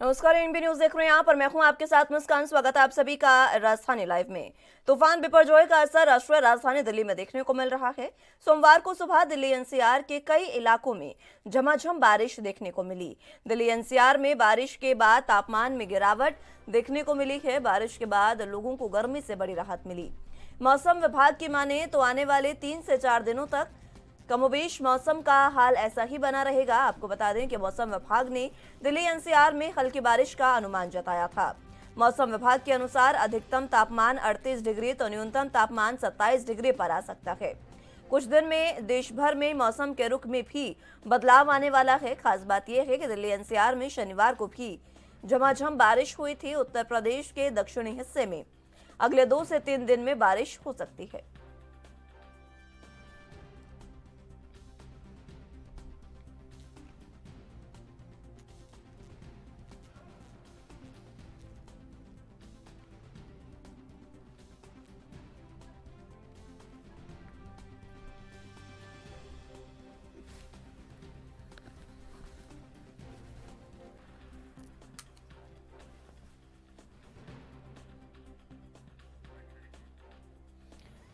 नमस्कार, NB news देख रहे हैं यहाँ पर। मैं हूं आपके साथ मुस्कान। स्वागत है आप सभी का राजधानी लाइव में। तूफान बिपरजॉय का असर राष्ट्रीय राजधानी दिल्ली में देखने को मिल रहा है। सोमवार को सुबह दिल्ली एनसीआर के कई इलाकों में झमाझम बारिश देखने को मिली। दिल्ली एनसीआर में बारिश के बाद तापमान में गिरावट देखने को मिली है। बारिश के बाद लोगों को गर्मी से बड़ी राहत मिली। मौसम विभाग की माने तो आने वाले 3 से 4 दिनों तक कमोबेश मौसम का हाल ऐसा ही बना रहेगा। आपको बता दें कि मौसम विभाग ने दिल्ली एनसीआर में हल्की बारिश का अनुमान जताया था। मौसम विभाग के अनुसार अधिकतम तापमान 38 डिग्री तो न्यूनतम तापमान 27 डिग्री पर आ सकता है। कुछ दिन में देश भर में मौसम के रुख में भी बदलाव आने वाला है। खास बात यह है कि दिल्ली एनसीआर में शनिवार को भी झमाझम बारिश हुई थी। उत्तर प्रदेश के दक्षिणी हिस्से में अगले 2 से 3 दिन में बारिश हो सकती है।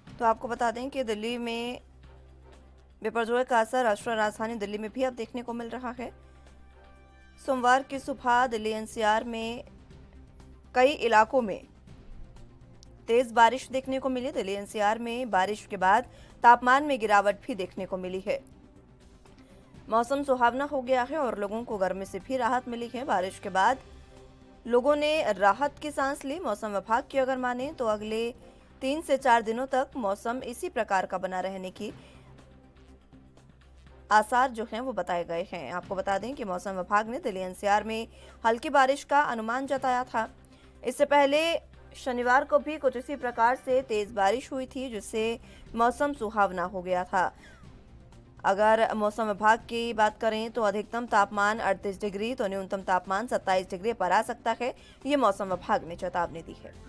तो आपको बता दें कि दिल्ली में बिपरजॉय का असर राष्ट्रीय राजधानी दिल्ली में भी अब देखने को मिल रहा है। सोमवार की सुबह दिल्ली एनसीआर में कई इलाकों में तेज बारिश देखने को मिली। दिल्ली एनसीआर में बारिश के बाद तापमान में गिरावट भी देखने को मिली है। मौसम सुहावना हो गया है और लोगों को गर्मी से भी राहत मिली है। बारिश के बाद लोगों ने राहत की सांस ली। मौसम विभाग की अगर माने तो अगले 3 से 4 दिनों तक मौसम इसी प्रकार का बना रहने की आसार जो हैं वो बताए गए हैं। आपको बता दें कि मौसम विभाग ने दिल्ली एनसीआर में हल्की बारिश का अनुमान जताया था। इससे पहले शनिवार को भी कुछ इसी प्रकार से तेज बारिश हुई थी, जिससे मौसम सुहावना हो गया था। अगर मौसम विभाग की बात करें तो अधिकतम तापमान 38 डिग्री तो न्यूनतम तापमान 27 डिग्री पर आ सकता है। ये मौसम विभाग ने चेतावनी दी है।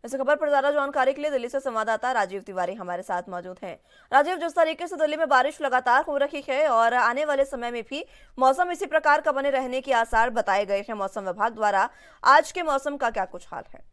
इस खबर पर ज्यादा जानकारी के लिए दिल्ली से संवाददाता राजीव तिवारी हमारे साथ मौजूद हैं। राजीव, जिस तरीके से दिल्ली में बारिश लगातार हो रही है और आने वाले समय में भी मौसम इसी प्रकार का बने रहने के आसार बताए गए हैं मौसम विभाग द्वारा, आज के मौसम का क्या कुछ हाल है?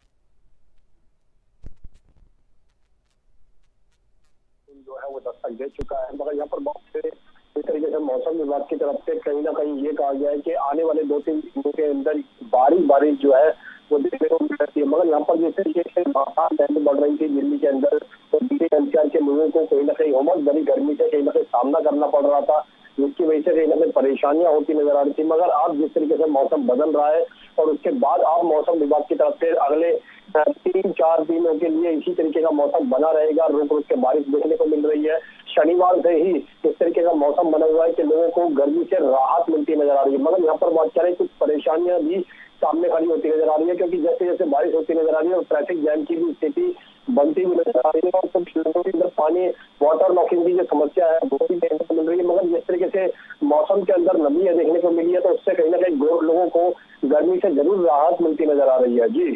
जो है वो दस्तक दे चुका है, मगर यहाँ पर बहुत से इस तरीके से मौसम विभाग की तरफ से कहीं ना कहीं ये कहा गया है कि आने वाले 2-3 दिनों के अंदर बारिश जो है वो देखने को मिल सकती है। मगर यहाँ पर जिस तरीके से बरसात बढ़ रही थी दिल्ली के अंदर, तो दिल्ली एनसीआर के लोगों को कहीं ना कहीं उमस भरी गर्मी से कहीं ना कहीं सामना करना पड़ रहा था, जिसकी वजह से कहीं ना कहीं परेशानियां होती नजर आ रही थी। मगर अब जिस तरीके से मौसम बदल रहा है और उसके बाद अब मौसम विभाग की तरफ से अगले 3-4 दिनों के लिए इसी तरीके का मौसम बना रहेगा। रुक रुक के बारिश देखने को मिल रही है। शनिवार से ही इस तरीके का मौसम बना हुआ है कि लोगों को गर्मी से राहत मिलती नजर आ रही है। मगर यहाँ पर बात करें कुछ परेशानियां भी सामने खड़ी होती नजर आ रही है, क्योंकि जैसे जैसे बारिश होती नजर आ रही है और ट्रैफिक जैम की भी स्थिति बनती हुई नजर आ रही है और कुछ लोगों के अंदर पानी वाटर लॉकिंग की जो समस्या है वो भी देखने को मिल रही है। मगर जिस तरीके से मौसम के अंदर नमी देखने को मिली है तो उससे कहीं ना कहीं लोगों को गर्मी से जरूर राहत मिलती नजर आ रही है। जी,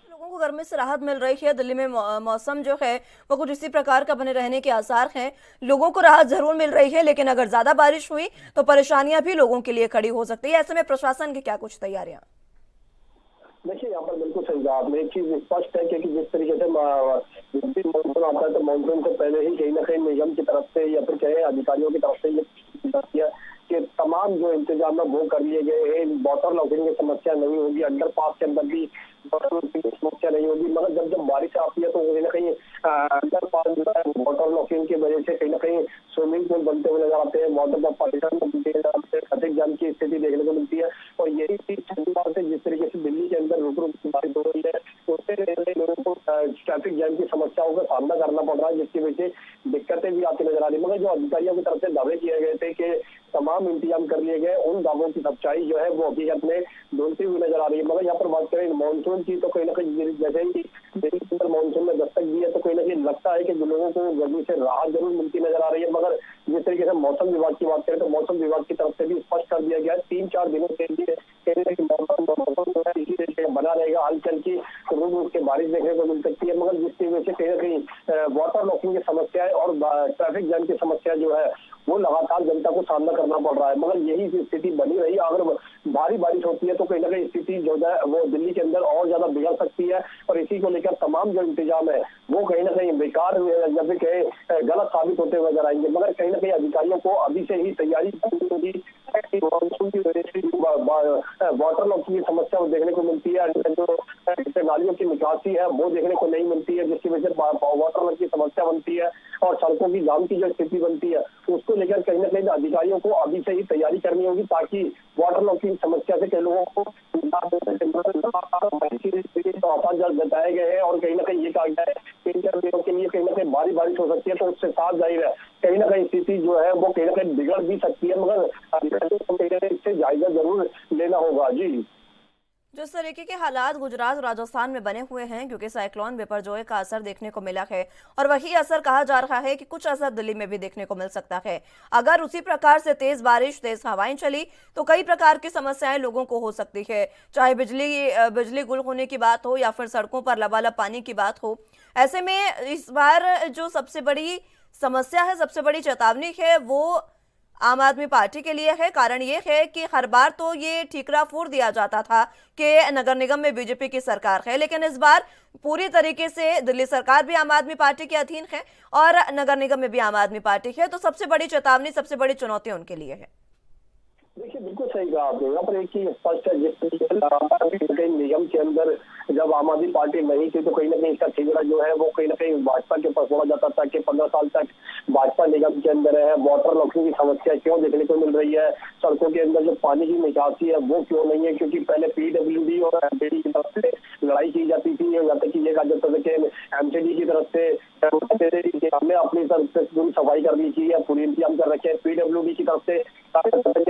लोगों को गर्मी से राहत मिल रही है। दिल्ली में मौसम जो है वो कुछ इसी प्रकार का बने रहने के आसार हैं। लोगों को राहत जरूर मिल रही है, लेकिन अगर ज्यादा बारिश हुई तो परेशानियां भी लोगों के लिए खड़ी हो सकती है। ऐसे में प्रशासन की क्या कुछ तैयारियां? देखिए यहाँ पर बिल्कुल सही कहा आपने। एक चीज स्पष्ट है कि जिस तरीके से जब भी मानसून आता है तो मानसून से पहले ही कहीं ना कहीं निगम की तरफ से या फिर कहे अधिकारियों की तरफ से ये कि तमाम जो इंतजाम है वो कर लिए गए हैं। वाटर लॉकिंग की समस्या नहीं होगी, अंडरपास के अंदर भी वाटर लॉकिंग की समस्या नहीं होगी। मगर जब जब बारिश आती है तो कहीं ना कहीं अंडरपास जो है वाटर लॉकिंग की वजह से कहीं ना कहीं स्विमिंग पूल बनते हुए नजर आते हैं, वाटर का परेशान ट्रैफिक जाम की स्थिति देखने को मिलती है। और यही चीज शनिवार से जिस तरीके से दिल्ली के अंदर रुक रुक बारिश हो रही है, उससे लोगों को ट्रैफिक जाम की समस्याओं का सामना करना पड़ रहा है, जिसकी वजह से दिक्कतें भी आती नजर आ रही है। मगर जो अधिकारियों की तरफ से दावे किए गए थे कि तमाम इंतजाम कर लिए गए, उन दावों की सच्चाई जो है वो हकीकत में ढूंढती हुई नजर आ रही है। मगर यहाँ पर बात करें मानसून की तो कहीं ना कहीं जैसे ही दिल्ली के अंदर मानसून में दस्तक दी है तो कहीं ना कहीं लगता है कि लोगों को गर्मी से राहत जरूर मिलती नजर आ रही है। मगर जिस तरीके से मौसम विभाग की बात करें तो मौसम विभाग की तरफ से भी स्पष्ट कर दिया गया है 3-4 दिनों के लिए मौसम जो है इसी तरीके बना रहेगा। हल्की हल्की रुक रुक के बारिश देखने को मिल सकती है, मगर जिसकी वजह से कहीं ना कहीं वाटर लॉकिंग की समस्याएं और ट्रैफिक जाम की समस्या जो है वो लगातार जनता को सामना करना पड़ रहा है। मगर यही स्थिति बनी रही, अगर भारी बारिश होती है तो कहीं ना कहीं स्थिति जो है वो दिल्ली के अंदर और ज्यादा बिगड़ सकती है, और इसी को लेकर तमाम जो इंतजाम है वो कहीं ना कहीं बेकार या फिर कहे गलत साबित होते हुए नजर आएंगे। मगर कहीं ना कहीं अधिकारियों को अभी से ही तैयारी करनी होगी। वाटर लॉकिंग की समस्या देखने को मिलती है, जो नालियों की निकासी है वो देखने को नहीं मिलती है, जिसकी वजह से वाटर लॉकिंग की समस्या बनती है और सड़कों की जाम की जो स्थिति बनती है उसको लेकर कहीं ना कहीं अधिकारियों को अभी से ही तैयारी करनी होगी, ताकि वाटर लॉकिंग समस्या से कई लोगों को बताए गए हैं। और कहीं ना कहीं ये कहा गया है कि इंटरव्यू के लिए कहीं ना कहीं भारी बारिश हो सकती है, तो उससे साफ जाहिर है कहीं ना कहीं स्थिति जो है वो कहीं ना कहीं बिगड़ भी सकती है, मगर अधिकारियों को कहीं ना कहीं इससे जायजा जरूर लेना होगा। जी, जिस तरीके के हालात गुजरात और राजस्थान में बने हुए हैं, क्योंकि साइक्लोन बिपरजॉय का असर देखने को मिला है और वही असर कहा जा रहा है कि कुछ असर दिल्ली में भी देखने को मिल सकता है। अगर उसी प्रकार से तेज बारिश तेज हवाएं चली तो कई प्रकार की समस्याएं लोगों को हो सकती है, चाहे बिजली गुल होने की बात हो या फिर सड़कों पर लबालब पानी की बात हो। ऐसे में इस बार जो सबसे बड़ी समस्या है, सबसे बड़ी चेतावनी है, वो आम आदमी पार्टी के लिए है। कारण ये है कि हर बार तो ये ठीकरा फोड़ दिया जाता था कि नगर निगम में बीजेपी की सरकार है, लेकिन इस बार पूरी तरीके से दिल्ली सरकार भी आम आदमी पार्टी के अधीन है और नगर निगम में भी आम आदमी पार्टी है। तो सबसे बड़ी चेतावनी, सबसे बड़ी चुनौती उनके लिए है। देखिए, बिल्कुल सही कहा आपने। यहाँ पर एक चीज स्पष्ट है, जिस तरीके निगम के अंदर जब आम आदमी पार्टी नहीं थी तो कहीं ना कहीं इसका ठिकाना जो है वो कहीं ना कहीं भाजपा के ऊपर छोड़ा जाता था कि 15 साल तक भाजपा निगम के अंदर है, वाटर लॉकिंग की समस्या क्यों देखने को मिल रही है, सड़कों के अंदर जो पानी की निकासी है वो क्यों नहीं है, क्योंकि पहले पीडब्ल्यूडी और एमसीडी की तरफ से लड़ाई की जाती थी। यहाँ तक कि ये कहा जाता था कि एमसीडी की तरफ से हमने अपनी तरफ से पूरी सफाई कर ली की है, पूरी इंतजाम कर रखे हैं, पीडब्ल्यूडी की तरफ से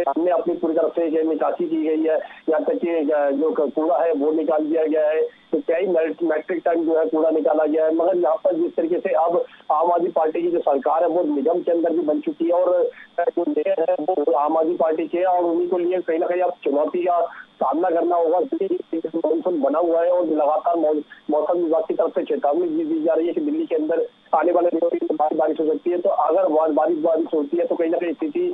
हमने अपनी पूरी तरफ से निकासी की गई है, यहाँ तक कि जो कूड़ा है वो निकाल दिया गया है, तो कई मैट्रिक टन जो है कूड़ा निकाला गया है। मगर यहाँ पर जिस तरीके से अब आम आदमी पार्टी की जो सरकार है वो निगम के अंदर भी बन चुकी है और जो मेयर है वो आम आदमी पार्टी के है, और उन्हीं को लिए कहीं ना कहीं अब चुनौती का सामना करना होगा। मॉनसून बना हुआ है और लगातार मौसम विभाग की तरफ से चेतावनी दी जा रही है कि दिल्ली के अंदर आने वाले दिनों में भारी बारिश हो सकती है। तो अगर बारिश होती है तो कहीं ना कहीं स्थिति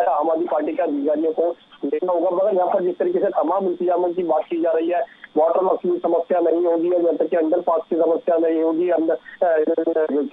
आम आदमी पार्टी के अधिकारियों को देखना होगा। मगर यहाँ पर जिस तरीके से तमाम इंतजामों की बात की जा रही है, वाटर लॉकिंग की समस्या नहीं होगी और जब तक कि अंडरपास की समस्या नहीं होगी,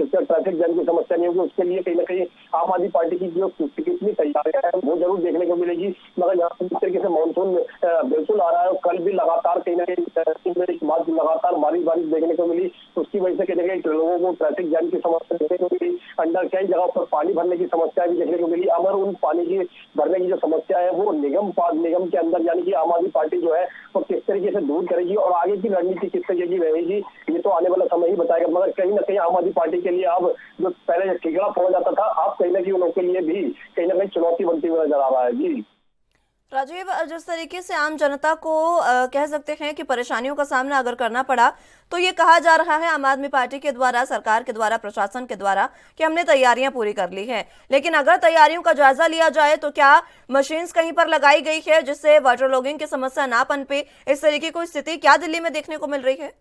ट्रैफिक जाम की समस्या नहीं होगी, उसके लिए कहीं ना कहीं आम आदमी पार्टी की जो कितनी तैयारियां है वो जरूर देखने को मिलेगी। मगर यहाँ पर जिस तरीके से मानसून बिल्कुल आ रहा है, कल भी लगातार कहीं ना कहीं बाद लगातार बारिश देखने को मिली, उसकी वजह से कहीं ना कहीं लोगों को ट्रैफिक जाम की समस्या देखने को मिली, अंदर कई जगह पर पानी भरने की समस्या भी देखने को मिली। अगर उन पानी की भरने की जो समस्या है वो निगम के अंदर यानी कि आम आदमी पार्टी जो है वो किस तरीके से दूर करेगी और आगे की रणनीति किस तरीके की रहेगी, ये तो आने वाला समय ही बताएगा। मगर कहीं ना कहीं आम आदमी पार्टी के लिए अब जो पहले ठिकाना फोड़ा जाता था, अब कहीं ना कहीं उनके लिए भी कहीं ना कहीं चुनौती बनती हुई नजर आ रहा है। जी राजीव, जिस तरीके से आम जनता को कह सकते हैं कि परेशानियों का सामना अगर करना पड़ा, तो ये कहा जा रहा है आम आदमी पार्टी के द्वारा, सरकार के द्वारा, प्रशासन के द्वारा कि हमने तैयारियां पूरी कर ली हैं। लेकिन अगर तैयारियों का जायजा लिया जाए तो क्या मशीन्स कहीं पर लगाई गई है जिससे वाटर लॉगिंग की समस्या ना पनपे? इस तरीके की स्थिति क्या दिल्ली में देखने को मिल रही है?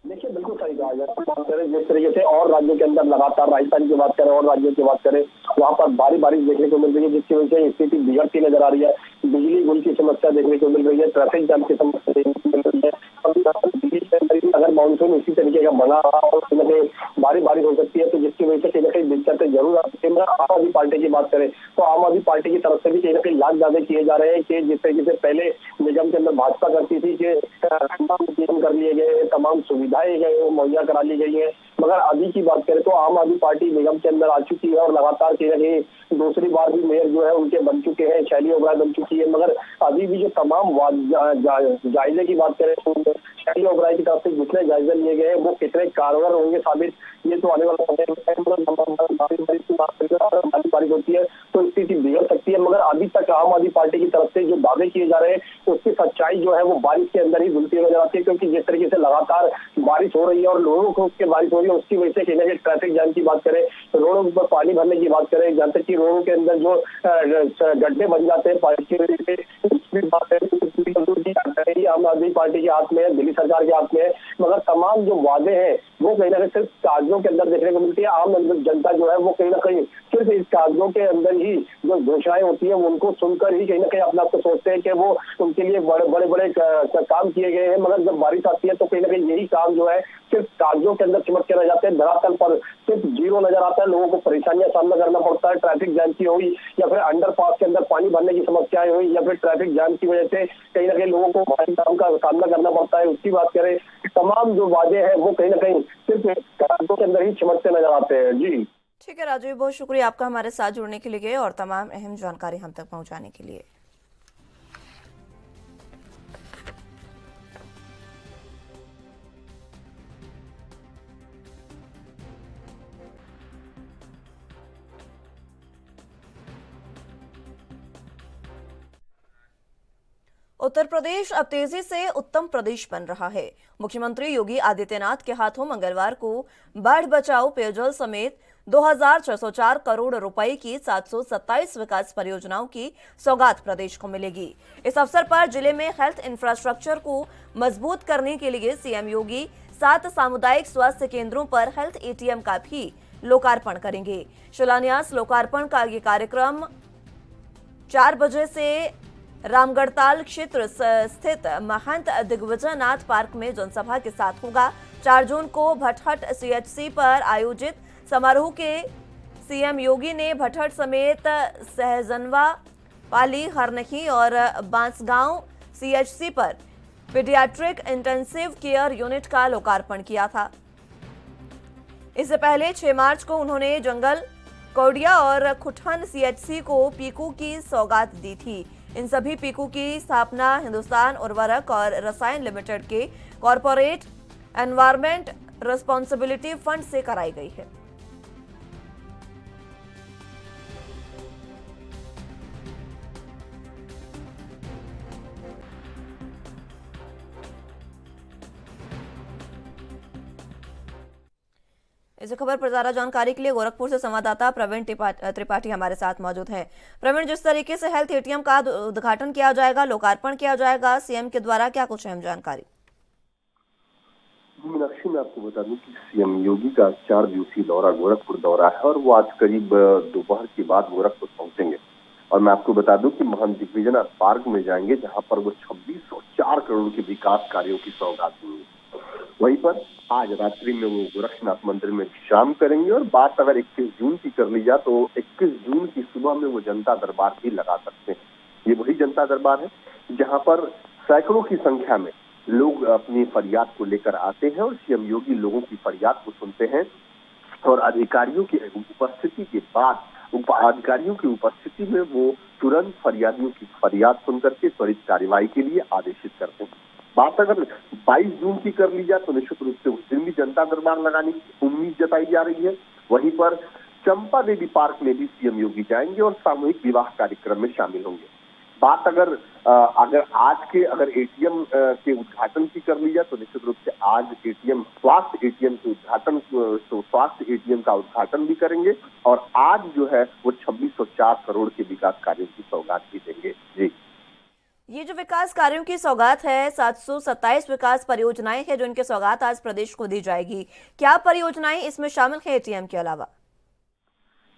देखिए, बिल्कुल सही कहा जाए। जिस तरीके से और राज्यों के अंदर लगातार राजस्थान की बात करें और राज्यों की बात करें, वहाँ पर भारी बारिश देखने को मिल रही है, जिसकी वजह से स्थिति बिगड़ती नजर आ रही है। बिजली गुल की समस्या देखने को मिल रही है, ट्रैफिक जाम की समस्या देखने को मिल रही है। दिल्ली के अंदर अगर मानसून इसी तरीके का बना रहा और भारी बारिश हो सकती है, तो जिसकी वजह से कहीं ना कहीं दिक्कतें जरूर आती है। आम आदमी पार्टी की बात करें तो आम आदमी पार्टी की तरफ से भी कहीं ना कहीं लाख दावे किए जा रहे हैं कि जिस तरीके से पहले निगम के अंदर भाजपा करती थी कि कर लिए गए, तमाम सुविधाएं गए वो मुहैया करा ली गई है। मगर अभी की बात करें तो आम आदमी पार्टी निगम के अंदर आ चुकी है और लगातार कहीं ना कहीं दूसरी बार भी मेयर जो है उनके बन चुके हैं, शैली ओबराय बन चुकी है। मगर अभी भी जो तमाम जायजे की बात करें तो शैली ओबराय की तरफ से जितने जायजे लिए गए वो कितने कारगर होंगे साबित, ये तो आने वाला बारिश होती है तो स्थिति बिगड़ सकती है। मगर अभी तक आम आदमी पार्टी की तरफ से जो दावे किए जा रहे हैं उसकी सच्चाई जो है वो बारिश के अंदर ही घुलती नजर आती है, क्योंकि जिस तरीके से लगातार बारिश हो रही है और लोगों को उसके बारिश हो रही है, उसकी वजह से कहीं ना कहीं ट्रैफिक जाम की बात करें, रोडों पर पानी भरने की बात करें, जहाँ तक कि रोडों के अंदर जो गड्ढे बन जाते हैं पानी की वजह से, भी बात है आम आदमी पार्टी के हाथ में है, दिल्ली सरकार के हाथ में है, मगर तमाम जो वादे हैं वो कहीं ना कहीं सिर्फ कागजों के अंदर देखने को मिलती है। आम जनता जो है वो कहीं ना कहीं सिर्फ इस कागजों के अंदर ही जो घोषणाएं होती है उनको सुनकर ही कहीं ना कहीं अपने आप को सोचते हैं कि वो उनके लिए बड़े बड़े काम किए गए हैं, मगर जब बारिश आती है तो कहीं ना कहीं यही काम जो है सिर्फ कागजों के अंदर चिपक के रह जाते हैं, धरातल पर सिर्फ जीरो नजर आता है। लोगों को परेशानियां सामना करना पड़ता है, ट्रैफिक जाम की हुई या फिर अंडरपास के अंदर पानी भरने की समस्याएं हुई या फिर ट्रैफिक जाम की वजह से कहीं ना कहीं लोगों को भारी काम का सामना करना पड़ता है। उसकी बात करें, तमाम जो वादे हैं वो कहीं ना कहीं सिर्फ कागजों के अंदर ही चिमटते नजर आते हैं। जी ठीक है राजू, बहुत शुक्रिया आपका हमारे साथ जुड़ने के लिए और तमाम अहम जानकारी हम तक पहुंचाने के लिए। उत्तर प्रदेश अब तेजी से उत्तम प्रदेश बन रहा है। मुख्यमंत्री योगी आदित्यनाथ के हाथों मंगलवार को बाढ़ बचाओ, पेयजल समेत 2604 करोड़ रुपए की 727 विकास परियोजनाओं की सौगात प्रदेश को मिलेगी। इस अवसर पर जिले में हेल्थ इंफ्रास्ट्रक्चर को मजबूत करने के लिए सीएम योगी 7 सामुदायिक स्वास्थ्य केंद्रों पर हेल्थ एटीएम का भी लोकार्पण करेंगे। शिलान्यास लोकार्पण का ये कार्यक्रम 4 बजे से रामगढ़ताल क्षेत्र स्थित महंत दिग्विजयनाथ पार्क में जनसभा के साथ होगा। 4 जून को भटहट सीएचसी पर आयोजित समारोह के सीएम योगी ने भटहट समेत सहजनवा, पाली, हरनही और बांसगांव सीएचसी पर पीडियाट्रिक इंटेंसिव केयर यूनिट का लोकार्पण किया था। इससे पहले 6 मार्च को उन्होंने जंगल, कौडिया और खुठन सीएचसी को पीकू की सौगात दी थी। इन सभी पीकू की स्थापना हिंदुस्तान उर्वरक और रसायन लिमिटेड के कॉरपोरेट एनवायरमेंट रिस्पॉन्सिबिलिटी फंड से कराई गई है। इस खबर पर ज्यादा जानकारी के लिए गोरखपुर से संवाददाता प्रवीण त्रिपाठी हमारे साथ मौजूद हैं। प्रवीण, जिस तरीके से हेल्थ एटीएम का उद्घाटन किया जाएगा, लोकार्पण किया जाएगा सीएम के द्वारा, क्या कुछ अहम जानकारी? मीनाक्षी, मैं आपको बता दूं कि सीएम योगी का 4 दिवसीय दौरा गोरखपुर दौरा है और वो आज करीब दोपहर के बाद गोरखपुर पहुंचेंगे। और मैं आपको बता दूं कि महंत दिग्विजयनाथ पार्क में जाएंगे, जहां पर वो 2604 करोड़ के विकास कार्यों की सौगात देंगे। वहीं पर आज रात्रि में वो गोरखनाथ मंदिर में विश्राम करेंगे और बात अगर 21 जून की कर ली जाए तो 21 जून की सुबह में वो जनता दरबार भी लगा सकते हैं। ये वही जनता दरबार है जहां पर सैकड़ों की संख्या में लोग अपनी फरियाद को लेकर आते हैं और सीएम योगी लोगों की फरियाद को सुनते हैं और अधिकारियों की उपस्थिति के बाद अधिकारियों की उपस्थिति में वो तुरंत फरियादियों की फरियाद सुनकर के त्वरित कार्रवाई के लिए आदेशित करते हैं। बात अगर 22 जून की कर ली जाए तो निश्चित रूप से उस दिन भी जनता दरबार लगाने की उम्मीद जताई जा रही है। वहीं पर चंपा देवी पार्क में भी सीएम योगी जाएंगे और सामूहिक विवाह कार्यक्रम में शामिल होंगे। बात अगर आज के एटीएम के उद्घाटन की कर ली जाए तो निश्चित रूप से आज स्वास्थ्य एटीएम के उद्घाटन स्वास्थ्य एटीएम का उद्घाटन भी करेंगे और आज जो है वो 2604 करोड़ के विकास कार्यों की सौगात भी देंगे। जी, ये जो विकास कार्यों की सौगात है, 727 विकास परियोजनाएं हैं जो इनके सौगात आज प्रदेश को दी जाएगी। क्या परियोजनाएं इसमें शामिल है एटीएम के अलावा?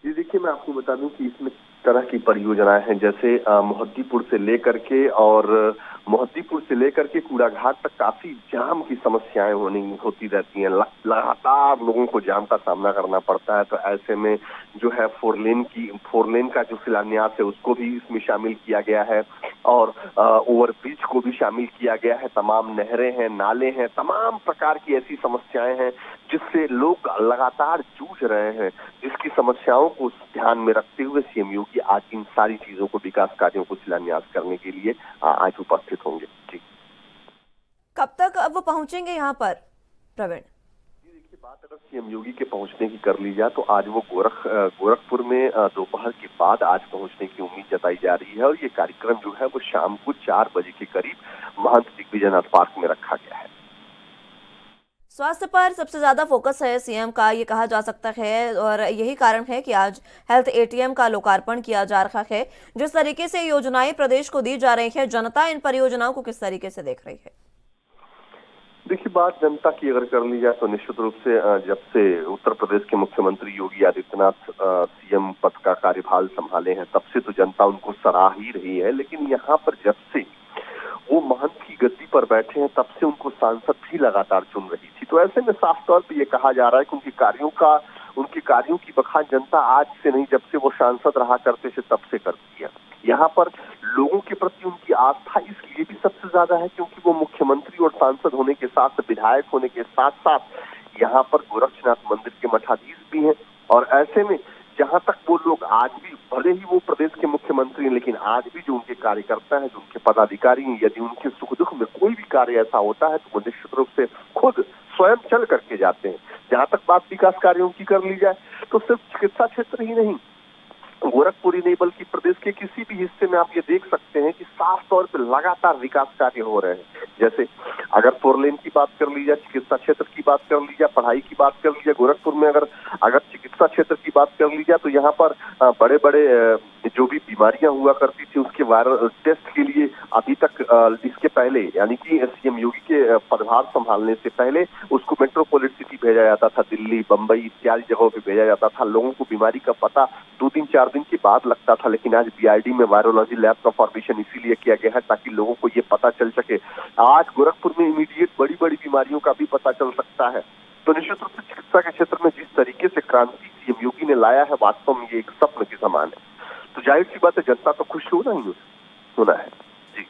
जी देखिए, मैं आपको बता दूं कि इसमें तरह की परियोजनाएं हैं, जैसे मोहद्दीपुर से लेकर के कूड़ा घाट तक काफी जाम की समस्याएं होती रहती हैं। लगातार लोगों को जाम का सामना करना पड़ता है। तो ऐसे में जो है 4 लेन का जो शिलान्यास है उसको भी इसमें शामिल किया गया है और ओवरब्रिज को भी शामिल किया गया है। तमाम नहरें हैं, नाले हैं, तमाम प्रकार की ऐसी समस्याएं हैं जिससे लोग लगातार जूझ रहे हैं, जिसकी समस्याओं को ध्यान में रखते हुए सीएम योगी आज इन सारी चीजों को, विकास कार्यों को शिलान्यास करने के लिए आज उपस्थित होंगे। जी, कब तक अब वो पहुंचेंगे यहाँ पर प्रवीण? देखिए, बात अगर सीएम योगी के पहुंचने की कर ली जाए तो आज वो गोरखपुर में दोपहर के बाद आज पहुंचने की उम्मीद जताई जा रही है और ये कार्यक्रम जो है वो शाम को 4 बजे के करीब महंत दिग्विजयनाथ पार्क में रखा गया है। स्वास्थ्य पर सबसे ज्यादा फोकस है सीएम का, ये कहा जा सकता है, और यही कारण है कि आज हेल्थ एटीएम का लोकार्पण किया जा रहा है। जिस तरीके से योजनाएं प्रदेश को दी जा रही है, जनता इन परियोजनाओं को किस तरीके से देख रही है? देखिए, बात जनता की अगर कर ली जाए तो निश्चित रूप से जब से उत्तर प्रदेश के मुख्यमंत्री योगी आदित्यनाथ सीएम पद का कार्यभार संभाले हैं, तब से तो जनता उनको सराह ही रही है। लेकिन यहाँ पर जब से वो महंत की गद्दी पर बैठे हैं, तब से उनको सांसद भी लगातार चुन रही थी। तो ऐसे में साफ तौर पर ये कहा जा रहा है कि उनके कार्यों की बखान जनता आज से नहीं, जब से वो सांसद रहा करते थे तब से करती है। यहाँ पर लोगों के प्रति उनकी आस्था इसलिए भी सबसे ज्यादा है क्योंकि वो मुख्यमंत्री और सांसद होने के साथ, विधायक होने के साथ साथ यहाँ पर गोरक्षनाथ मंदिर के मठाधीश भी हैं। और ऐसे में जहां तक वो लोग आज भी, भले ही वो प्रदेश के मुख्यमंत्री हैं, लेकिन आज भी जो उनके कार्यकर्ता हैं, जो उनके पदाधिकारी हैं, यदि उनके सुख दुख में कोई भी कार्य ऐसा होता है तो वो निश्चित रूप से खुद स्वयं चल करके जाते हैं। जहां तक बात विकास कार्यों की कर ली जाए तो सिर्फ चिकित्सा क्षेत्र ही नहीं, गोरखपुर ही नहीं बल्कि प्रदेश के किसी भी हिस्से में आप ये देख सकते हैं कि साफ तौर पर लगातार विकास कार्य हो रहे हैं। जैसे अगर 4 लेन की बात कर ली जाए, चिकित्सा क्षेत्र की बात कर ली जाए, पढ़ाई की बात कर ली जाए, गोरखपुर में अगर चिकित्सा क्षेत्र की बात कर ली जाए तो यहाँ पर बड़े बड़े जो भी बीमारियां हुआ करती थी उसके वायरल टेस्ट के लिए अभी तक इसके पहले, यानी कि सीएम योगी के पदभार संभालने से पहले उसको मेट्रोपॉलिटन सिटी भेजा जाता था, दिल्ली, बंबई इत्यादि जगहों पे भेजा जाता था। लोगों को बीमारी का पता 2 दिन 4 दिन के बाद लगता था, लेकिन आज बीआईडी में वायरोलॉजी लैब का फॉर्मेशन इसीलिए किया गया है ताकि लोगों को ये पता चल सके। आज गोरखपुर में इमीडिएट बड़ी बड़ी बीमारियों का भी पता चल सकता है। तो निश्चित रूप से चिकित्सा के क्षेत्र में जिस तरीके से क्रांति सीएम योगी ने लाया है, वास्तव में ये एक स्वप्न के समान है। तो जाहिर सी बात है जनता तो खुश होना ही होना है जी।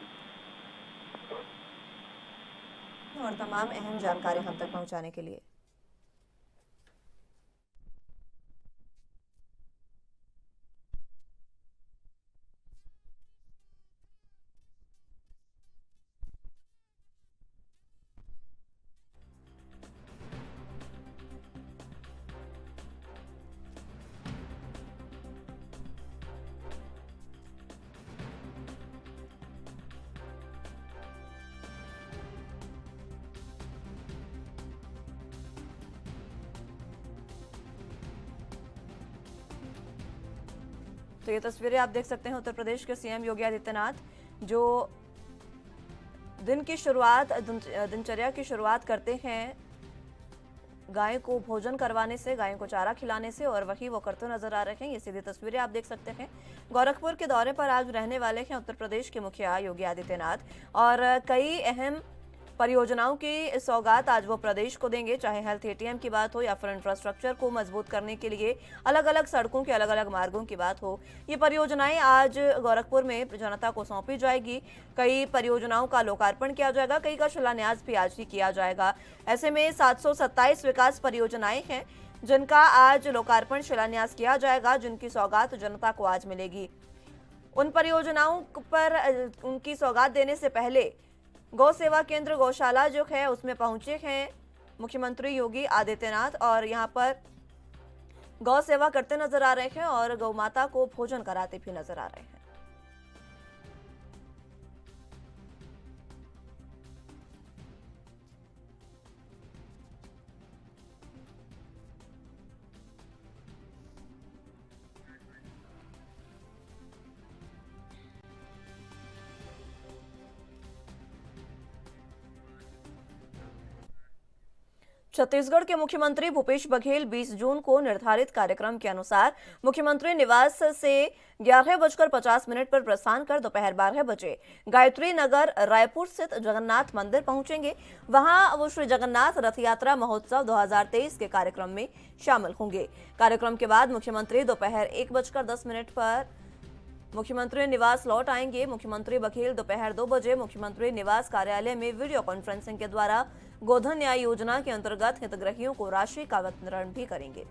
और तमाम अहम जानकारी हम तक पहुंचाने के लिए तो ये तस्वीरें आप देख सकते हैं उत्तर प्रदेश के सीएम योगी आदित्यनाथ, जो दिनचर्या की शुरुआत करते हैं गाय को भोजन करवाने से, गायों को चारा खिलाने से, और वही वो करते नजर आ रहे हैं। ये सीधी तस्वीरें आप देख सकते हैं। गोरखपुर के दौरे पर आज रहने वाले हैं उत्तर प्रदेश के मुखिया योगी आदित्यनाथ, और कई अहम परियोजनाओं की सौगात आज वो प्रदेश को देंगे, चाहे हेल्थ एटीएम की बात हो या फिर इंफ्रास्ट्रक्चर को मजबूत करने के लिए अलग अलग सड़कों के अलग अलग मार्गों की बात हो। ये परियोजनाएं आज गोरखपुर में जनता को सौंपी जाएगी। कई परियोजनाओं का लोकार्पण किया जाएगा, कई का शिलान्यास भी आज ही किया जाएगा। ऐसे में 727 विकास परियोजनाएं हैं जिनका आज लोकार्पण शिलान्यास किया जाएगा, जिनकी सौगात जनता को आज मिलेगी। उन परियोजनाओं पर उनकी सौगात देने से पहले गौ सेवा केंद्र गौशाला जो है उसमें पहुंचे हैं मुख्यमंत्री योगी आदित्यनाथ, और यहां पर गौ सेवा करते नजर आ रहे हैं और गौ माता को भोजन कराते भी नजर आ रहे हैं। छत्तीसगढ़ के मुख्यमंत्री भूपेश बघेल 20 जून को निर्धारित कार्यक्रम के अनुसार मुख्यमंत्री निवास से 11:50 पर प्रस्थान कर दोपहर 12 बजे गायत्री नगर रायपुर स्थित जगन्नाथ मंदिर पहुंचेंगे। वहां वो श्री जगन्नाथ रथ यात्रा महोत्सव 2023 के कार्यक्रम में शामिल होंगे। कार्यक्रम के बाद मुख्यमंत्री दोपहर 1:10 पर मुख्यमंत्री निवास लौट आएंगे। मुख्यमंत्री बघेल दोपहर 2 बजे मुख्यमंत्री निवास कार्यालय में वीडियो कॉन्फ्रेंसिंग के द्वारा गोधन न्याय योजना के अंतर्गत हितग्राहियों को राशि का वितरण भी करेंगे।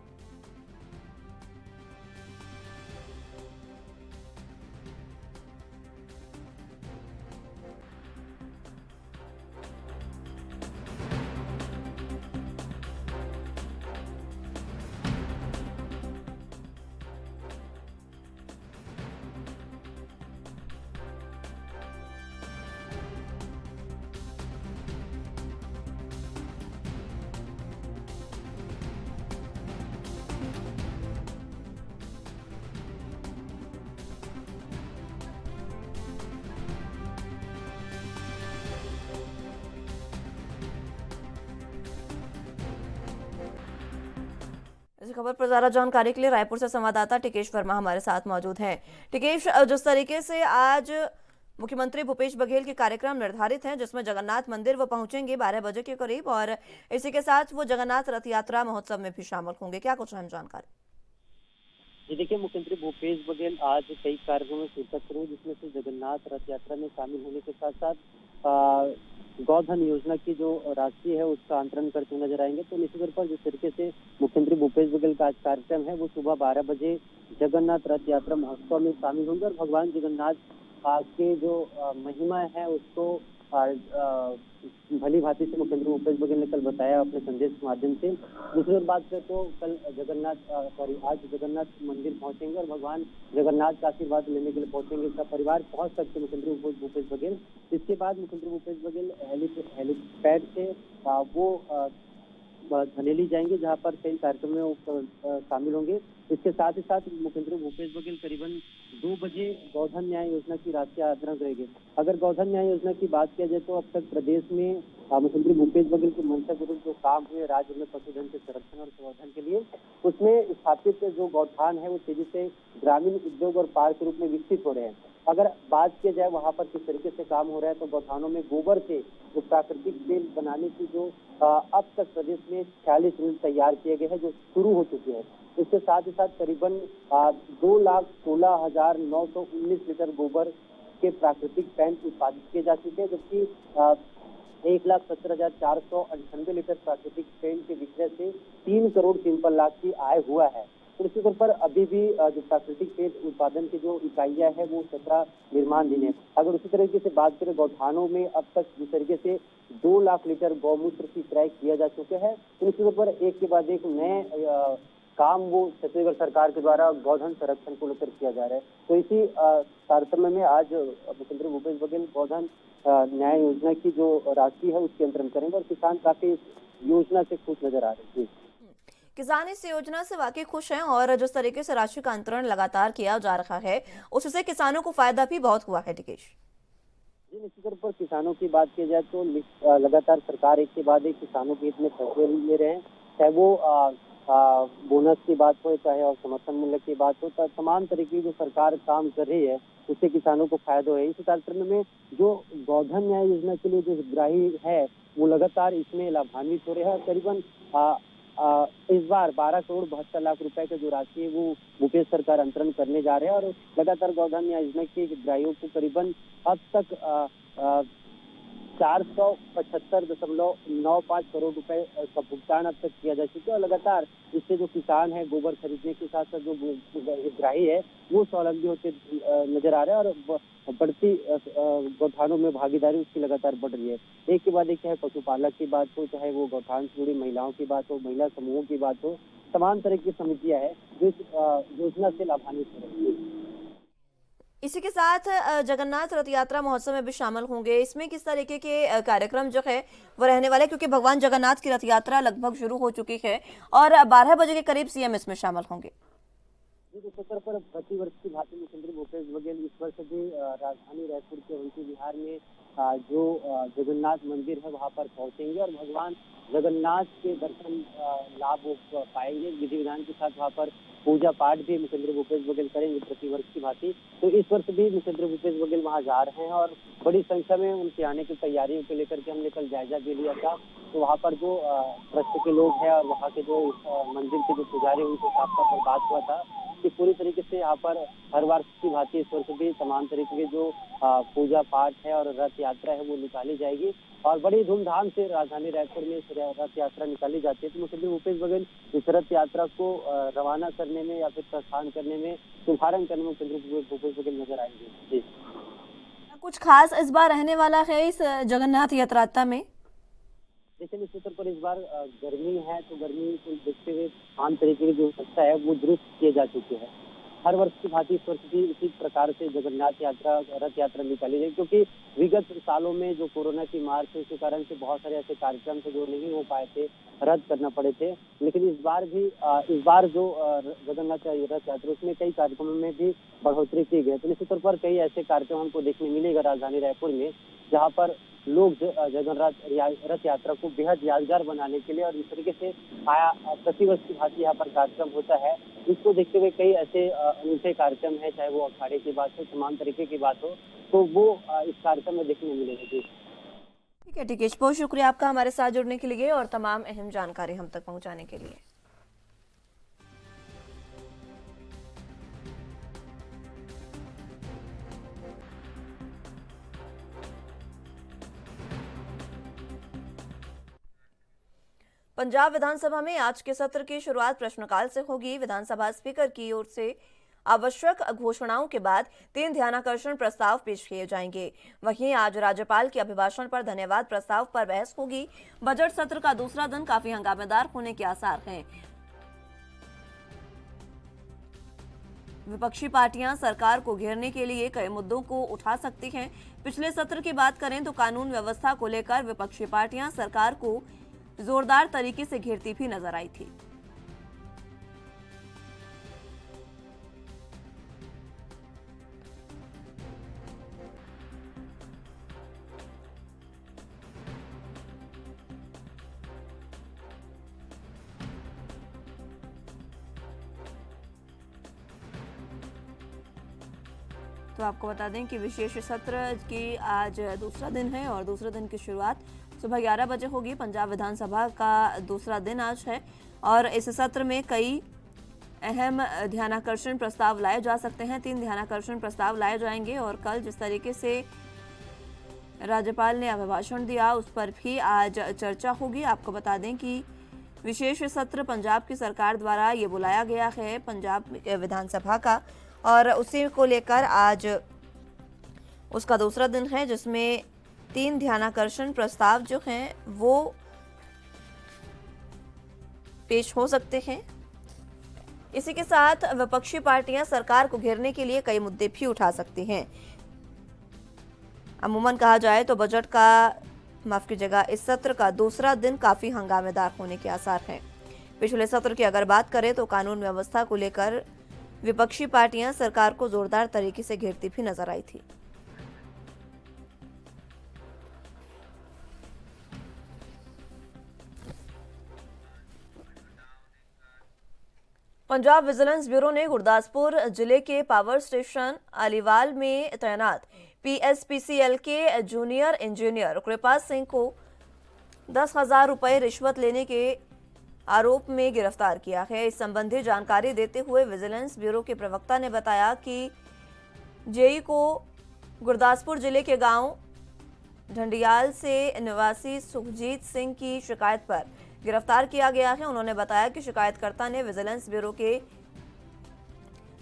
इस खबर पर ज्यादा जानकारी के लिए रायपुर से संवाददाता टिकेश वर्मा हमारे साथ मौजूद हैं। टिकेश, जिस तरीके से आज मुख्यमंत्री भूपेश बघेल के कार्यक्रम निर्धारित हैं, जिसमें जगन्नाथ मंदिर वो पहुंचेंगे 12 बजे के करीब, और इसी के साथ वो जगन्नाथ रथ यात्रा महोत्सव में भी शामिल होंगे, क्या कुछ अहम जानकारी? जी देखिए, मुख्यमंत्री भूपेश बघेल आज कई कार्यक्रमों में शिरकत करेंगे, जिसमें से जगन्नाथ रथ यात्रा में शामिल होने के साथ साथ गौधन योजना की जो राशि है उसका अंतरण करते नजर आएंगे। तो निश्चित तौर पर जिस तरीके से मुख्यमंत्री भूपेश बघेल का आज कार्यक्रम है वो सुबह 12 बजे जगन्नाथ रथ यात्रा महोत्सव में शामिल होंगे और भगवान जगन्नाथ के जो महिमा है उसको भली भांति से मुख्यमंत्री भूपेश बघेल ने कल बताया अपने संदेश के माध्यम से। दूसरी ओर बात करें तो कल आज जगन्नाथ मंदिर पहुंचेंगे और भगवान जगन्नाथ का आशीर्वाद लेने के लिए पहुंचेंगे। इसका परिवार पहुंच सकते मुख्यमंत्री भूपेश बघेल। इसके बाद मुख्यमंत्री भूपेश बघेल हेलीपैड से वो धनेली जाएंगे, जहां पर कई कार्यक्रम में वो शामिल होंगे। इसके साथ ही साथ मुख्यमंत्री भूपेश बघेल करीबन 2 बजे गौधन न्याय योजना की राशि अंतरण करेंगे। अगर गौधन न्याय योजना की बात किया जाए तो अब तक प्रदेश में मुख्यमंत्री भूपेश बघेल के मंशा के जो काम हुए राज्य में पशुधन के संरक्षण और संवर्धन के लिए, उसमें स्थापित जो गौठान है वो तेजी से ग्रामीण उद्योग और पार्क के रूप में विकसित हो रहे हैं। अगर बात किया जाए वहां पर किस तरीके से काम हो रहा है तो गौठानों में गोबर से जो प्राकृतिक तेल बनाने की जो अब तक प्रदेश में 46 यूनिट तैयार किए गए हैं जो शुरू हो चुके हैं। इसके साथ ही साथ करीबन 2,16,919 लीटर गोबर के प्राकृतिक पेंट उत्पादित किए जा चुके हैं, जबकि 1,17,498 लीटर प्राकृतिक पेंट के विक्रय से 3 करोड़ 53 लाख की आय हुआ है। तो इसी तौर पर अभी भी जो प्राकृतिक पेंट उत्पादन की जो इकाइयां है वो 17 निर्माणाधीन है। अगर उसी तरीके से बात करें गौठानों में अब तक जिस तरीके से 2 लाख लीटर गौमूत्र की क्रय किया जा चुके हैं, तो इसी तौर पर एक के बाद एक नए काम वो छत्तीसगढ़ सरकार के द्वारा गौधन संरक्षण को लेकर किया जा रहा है। तो इसी कार्यक्रम में आज मुख्यमंत्री भूपेश बघेल गौधन न्याय योजना की जो राशि है उसके अंतरण करेंगे और किसान काफी योजना से खुश नजर आ रहे हैं। किसान इस योजना से वाकई खुश हैं और जिस तरीके से राशि का अंतरण लगातार किया जा रहा है उससे किसानों को फायदा भी बहुत हुआ है। टिकेश जी, निश्चित तौर पर किसानों की बात की जाए तो लगातार सरकार एक के बाद एक किसानों के हित में फैसले ले रहे हैं, चाहे वो बोनस की बात हो चाहे और समर्थन मूल्य की बात हो, तमाम तरीके की जो सरकार काम कर रही है उससे किसानों को फायदा है। इस कार्यक्रम में जो गौधन न्याय योजना के लिए जो हितग्राही है वो लगातार इसमें लाभान्वित हो रहे हैं। करीबन इस बार 12 करोड़ 72 लाख रुपए का जो राशि है वो भूपेश सरकार अंतरण करने जा रहे हैं और लगातार गौधन न्याय योजना के हितग्राहियों को करीबन अब तक 475.95 करोड़ रुपए का भुगतान अब तक किया जा चुका है। और लगातार इससे जो किसान है गोबर खरीदने के साथ साथ जो हितग्राही है वो स्वावलंबी होते नजर आ रहे हैं और बढ़ती गौठानों में भागीदारी उसकी लगातार बढ़ रही है। एक के बाद एक, चाहे पशुपालक की बात हो, चाहे वो गौठान से जुड़ी महिलाओं की बात हो, महिला समूहों की बात हो, तमाम तरह की समितियां हैं जो इस योजना से लाभान्वित हो रही है। इसी के साथ जगन्नाथ रथ यात्रा महोत्सव में भी शामिल होंगे। इसमें किस तरीके के कार्यक्रम जो है वो रहने वाले, क्योंकि भगवान जगन्नाथ की रथ यात्रा लगभग शुरू हो चुकी है और 12 बजे के करीब सीएम इसमें शामिल होंगे। इस अवसर पर प्रतिवर्ष की भांति मुख्यमंत्री भूपेश बघेल इस वर्ष भी राजधानी रायपुर के उनकी बिहार में जो जगन्नाथ मंदिर है वहां पर पहुंचेंगे और भगवान जगन्नाथ के दर्शन लाभ पाएंगे। विधि विधान के साथ वहां पर पूजा पाठ भी मुख्यमंत्री भूपेश बघेल करेंगे प्रतिवर्ष की भांति। तो इस वर्ष भी मुख्यमंत्री भूपेश बघेल वहां जा रहे हैं और बड़ी संख्या में उनके आने की तैयारियों को लेकर के हमने कल जायजा भी लिया था। तो वहां पर जो ट्रस्ट के लोग हैं और वहां के जो मंदिर के जो पुजारी उनके साथ पर बात हुआ था कि पूरी तरीके से यहाँ पर हर वर्ष की भांति इस वर्ष भी तमाम तरीके के जो पूजा पाठ है और रथ यात्रा है वो निकाली जाएगी और बड़ी धूमधाम से राजधानी रायपुर में रथ यात्रा निकाली जाती है। तो मुख्यमंत्री भूपेश बघेल इस रथ यात्रा को रवाना करने में या फिर प्रस्थान करने में, शुभारंभ करने में मुख्यमंत्री भूपेश बघेल नजर आएंगे। जी, कुछ खास इस बार रहने वाला है इस जगन्नाथ यात्रा में? देखिए, निश्चित तौर पर इस बार गर्मी है तो गर्मी को देखते हुए आम तरीके की जो व्यवस्था है वो दुरुस्त किए जा चुके हैं। हर वर्ष की भांति इस वर्ष भी इसी प्रकार से जगन्नाथ यात्रा रथ यात्रा निकाली जाएगी, क्योंकि विगत सालों में जो कोरोना की मार थी उसके कारण से बहुत सारे ऐसे कार्यक्रम थे जो नहीं हो पाए थे, रद्द करना पड़े थे। लेकिन इस बार जो जगन्नाथ रथ यात्रा उसमें कई कार्यक्रमों में भी बढ़ोतरी की गई। तो निश्चित तौर पर कई ऐसे कार्यक्रम हमको देखने मिलेगा राजधानी रायपुर में, जहाँ पर लोग जगन्नाथ रथ यात्रा को बेहद यादगार बनाने के लिए और इस तरीके से प्रतिवर्ष की भांति यहाँ पर कार्यक्रम होता है। इसको देखते हुए कई ऐसे अनूठे कार्यक्रम है, चाहे वो अखाड़े की बात हो, तमाम तरीके की बात हो, तो वो इस कार्यक्रम में देखने मिलेगी। ठीक है टिकेश, बहुत शुक्रिया आपका हमारे साथ जुड़ने के लिए और तमाम अहम जानकारी हम तक पहुंचाने के लिए। पंजाब विधानसभा में आज के सत्र की शुरुआत प्रश्नकाल से होगी। विधानसभा स्पीकर की ओर से आवश्यक घोषणाओं के बाद 3 ध्यानाकर्षण प्रस्ताव पेश किए जाएंगे। वहीं आज राज्यपाल के अभिभाषण पर धन्यवाद प्रस्ताव पर बहस होगी। बजट सत्र का दूसरा दिन काफी हंगामेदार होने के आसार हैं। विपक्षी पार्टियां सरकार को घेरने के लिए कई मुद्दों को उठा सकती हैं। पिछले सत्र की बात करें तो कानून व्यवस्था को लेकर विपक्षी पार्टियां सरकार को जोरदार तरीके से घेरती भी नजर आई थी। तो आपको बता दें कि विशेष सत्र की आज दूसरा दिन है और दूसरे दिन की शुरुआत सुबह 11 बजे होगी। पंजाब विधानसभा का दूसरा दिन आज है और इस सत्र में कई अहम ध्यानाकर्षण प्रस्ताव लाए जा सकते हैं। 3 ध्यानाकर्षण प्रस्ताव लाए जाएंगे और कल जिस तरीके से राज्यपाल ने अभिभाषण दिया उस पर भी आज चर्चा होगी। आपको बता दें कि विशेष सत्र पंजाब की सरकार द्वारा ये बुलाया गया है पंजाब विधानसभा का और उसी को लेकर आज उसका दूसरा दिन है जिसमें 3 ध्यानाकर्षण प्रस्ताव जो हैं वो पेश हो सकते हैं। इसी के साथ विपक्षी पार्टियां सरकार को घेरने के लिए कई मुद्दे भी उठा सकती हैं। अमूमन कहा जाए तो बजट का माफ कीजिएगा इस सत्र का दूसरा दिन काफी हंगामेदार होने के आसार हैं। पिछले सत्र की अगर बात करें तो कानून व्यवस्था को लेकर विपक्षी पार्टियां सरकार को जोरदार तरीके से घेरती भी नजर आई थी। पंजाब विजिलेंस ब्यूरो ने गुरदासपुर जिले के पावर स्टेशन अलीवाल में तैनात PSPCL के जूनियर इंजीनियर कृपा सिंह को 10,000 रुपए रिश्वत लेने के आरोप में गिरफ्तार किया है। इस संबंधी जानकारी देते हुए विजिलेंस ब्यूरो के प्रवक्ता ने बताया कि जेई को गुरदासपुर जिले के गांव ढंडियाल से निवासी सुखजीत सिंह की शिकायत पर गिरफ्तार किया गया है। उन्होंने बताया कि शिकायतकर्ता ने विजिलेंस ब्यूरो के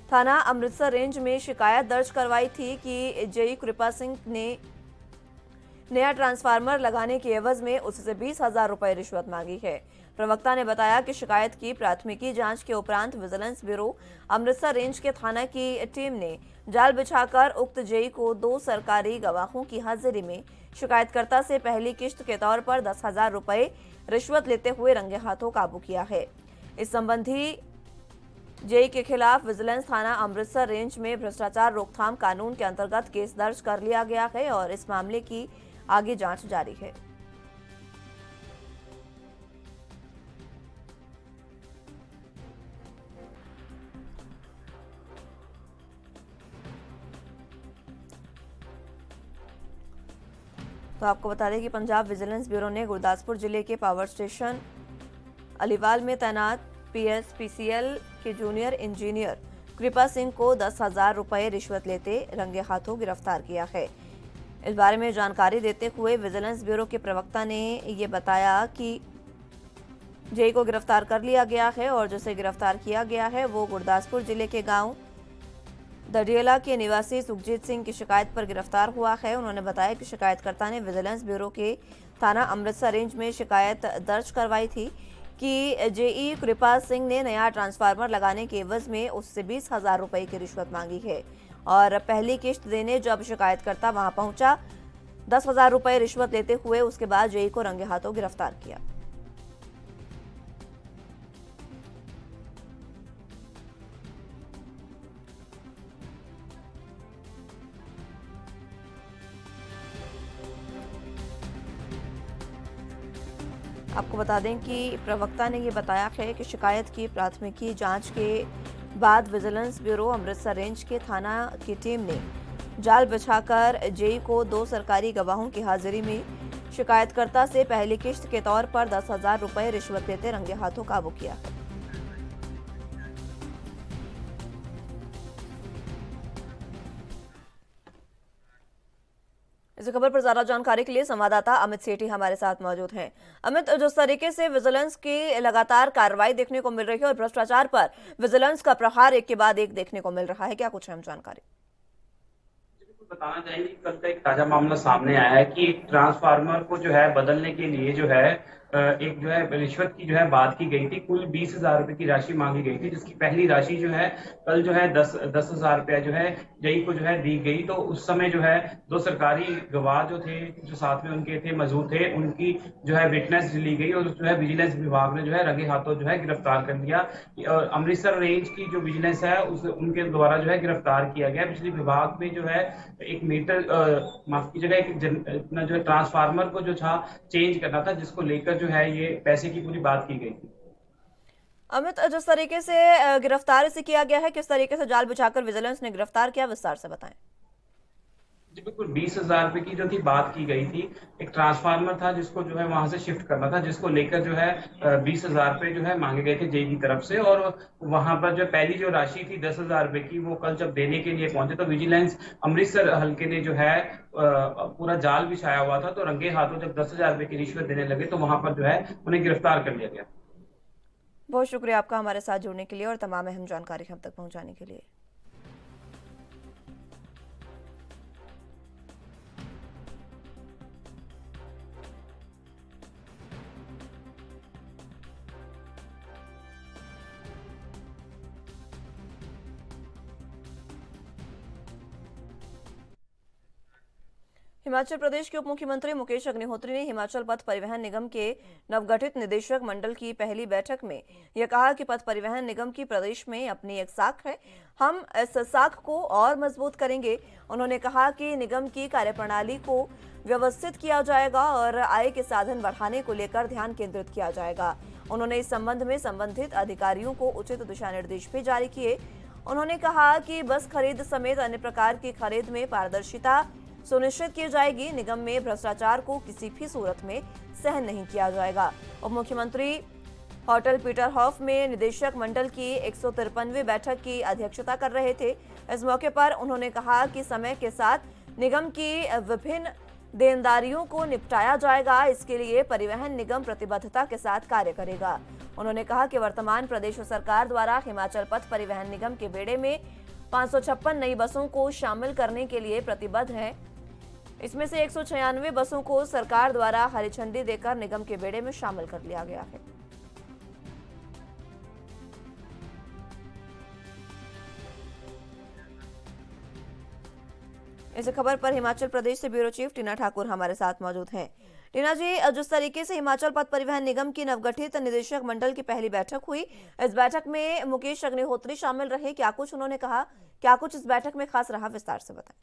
थाना अमृतसर रेंज में शिकायत दर्ज करवाई थी कि जेई कृपा सिंह ने नया ट्रांसफार्मर लगाने के एवज में उससे 20,000 रुपए रिश्वत मांगी है। प्रवक्ता ने बताया कि शिकायत की प्राथमिकी जांच के उपरांत विजिलेंस ब्यूरो अमृतसर रेंज के थाना की टीम ने जाल बिछाकर उक्त जेई को 2 सरकारी गवाहों की हाजिरी में शिकायतकर्ता से पहली किश्त के तौर पर 10,000 रुपए रिश्वत लेते हुए रंगे हाथों काबू किया है। इस संबंधी जेई के खिलाफ विजिलेंस थाना अमृतसर रेंज में भ्रष्टाचार रोकथाम कानून के अंतर्गत केस दर्ज कर लिया गया है और इस मामले की आगे जांच जारी है। तो आपको बता दें कि पंजाब विजिलेंस ब्यूरो ने गुरदासपुर जिले के पावर स्टेशन अलीवाल में तैनात PSPCL के जूनियर इंजीनियर कृपा सिंह को 10,000 रुपए रिश्वत लेते रंगे हाथों गिरफ्तार किया है। इस बारे में जानकारी देते हुए विजिलेंस ब्यूरो के प्रवक्ता ने ये बताया कि जेई को गिरफ्तार कर लिया गया है और जिसे गिरफ्तार किया गया है वो गुरदासपुर जिले के गांव दडियाला के निवासी सुखजीत सिंह की शिकायत पर गिरफ्तार हुआ है। उन्होंने बताया कि शिकायतकर्ता ने विजिलेंस ब्यूरो के थाना अमृतसर रेंज में शिकायत दर्ज करवाई थी कि जेई कृपा सिंह ने नया ट्रांसफार्मर लगाने के एवज में उससे 20,000 रुपए की रिश्वत मांगी है और पहली किश्त देने जब शिकायतकर्ता वहां पहुंचा 10,000 रुपए रिश्वत लेते हुए उसके बाद जेई को रंगे हाथों गिरफ्तार किया। आपको बता दें कि प्रवक्ता ने ये बताया है कि शिकायत की प्राथमिकी जांच के बाद विजिलेंस ब्यूरो अमृतसर रेंज के थाना की टीम ने जाल बिछाकर जेई को 2 सरकारी गवाहों की हाजिरी में शिकायतकर्ता से पहली किश्त के तौर पर 10,000 रुपए रिश्वत लेते रंगे हाथों काबू किया। इस खबर पर ज्यादा जानकारी के लिए संवाददाता अमित सेठी हमारे साथ मौजूद हैं। अमित, जिस तरीके से विजिलेंस की लगातार कार्रवाई देखने को मिल रही है और भ्रष्टाचार पर विजिलेंस का प्रहार एक के बाद एक देखने को मिल रहा है, क्या कुछ अहम जानकारी? बताना चाहेंगे कि कल का एक ताजा मामला सामने आया है कि एक ट्रांसफार्मर को जो है बदलने के लिए जो है एक जो है रिश्वत की जो है बात की गई थी। कुल 20,000 रुपए की राशि मांगी गई थी, जिसकी पहली राशि जो है कल जो है 10,000 रुपया जो है जई को जो है दी गई। तो उस समय जो है 2 सरकारी गवाह जो थे, जो साथ में उनके थे मौजूद थे, उनकी जो है विटनेस ली गई और जो है विजिलेंस विभाग ने जो है रंगे हाथों जो है गिरफ्तार कर लिया। और अमृतसर रेंज की जो विजिलेंस है उनके द्वारा जो है गिरफ्तार किया गया। बिजली विभाग में जो है एक मीटर माफ कीजिएगा अपना जो है ट्रांसफार्मर को जो था चेंज करना था, जिसको लेकर जो है ये पैसे की पूरी बात की गई थी। अमित, जिस तरीके से गिरफ्तार इसे किया गया है, किस तरीके से जाल बिछाकर विजिलेंस ने गिरफ्तार किया, विस्तार से बताएं। जी बिल्कुल, 20,000 रुपए की जो थी बात की गई थी। एक ट्रांसफार्मर था जिसको जो है वहां से शिफ्ट करना था, जिसको लेकर जो है 20,000 रुपए जो है मांगे गए थे जेई की तरफ से। और वहां पर जो पहली जो राशि थी 10,000 रुपए की, वो कल जब देने के लिए पहुंचे तो विजिलेंस अमृतसर हल्के ने जो है पूरा जाल बिछाया हुआ था। तो रंगे हाथों जब 10,000 रुपए की रिश्वत देने लगे तो वहां पर जो है उन्हें गिरफ्तार कर लिया गया। बहुत शुक्रिया आपका हमारे साथ जुड़ने के लिए और तमाम अहम जानकारी हम तक पहुंचाने के लिए। हिमाचल प्रदेश के उप मुख्यमंत्री मुकेश अग्निहोत्री ने हिमाचल पथ परिवहन निगम के नवगठित निदेशक मंडल की पहली बैठक में यह कहा कि पथ परिवहन निगम की प्रदेश में अपनी एक साख है, हम इस साख को और मजबूत करेंगे। उन्होंने कहा कि निगम की कार्यप्रणाली को व्यवस्थित किया जाएगा और आय के साधन बढ़ाने को लेकर ध्यान केंद्रित किया जाएगा। उन्होंने इस संबंध में संबंधित अधिकारियों को उचित दिशा निर्देश भी जारी किए। उन्होंने कहा कि बस खरीद समेत अन्य प्रकार की खरीद में पारदर्शिता सुनिश्चित की जाएगी। निगम में भ्रष्टाचार को किसी भी सूरत में सहन नहीं किया जाएगा। उप मुख्यमंत्री होटल पीटर हॉफ में निदेशक मंडल की 153वीं बैठक की अध्यक्षता कर रहे थे। इस मौके पर उन्होंने कहा कि समय के साथ निगम की विभिन्न देनदारियों को निपटाया जाएगा। इसके लिए परिवहन निगम प्रतिबद्धता के साथ कार्य करेगा। उन्होंने कहा कि वर्तमान प्रदेश सरकार द्वारा हिमाचल पथ परिवहन निगम के बेड़े में 556 नई बसों को शामिल करने के लिए प्रतिबद्ध है। इसमें से 196 बसों को सरकार द्वारा हरी झंडी देकर निगम के बेड़े में शामिल कर लिया गया है। इस खबर पर हिमाचल प्रदेश से ब्यूरो चीफ टीना ठाकुर हमारे साथ मौजूद हैं। टीना जी, जिस तरीके से हिमाचल पथ परिवहन निगम की नवगठित निदेशक मंडल की पहली बैठक हुई, इस बैठक में मुकेश अग्निहोत्री शामिल रहे, क्या कुछ उन्होंने कहा, क्या कुछ इस बैठक में खास रहा, विस्तार से बताएं।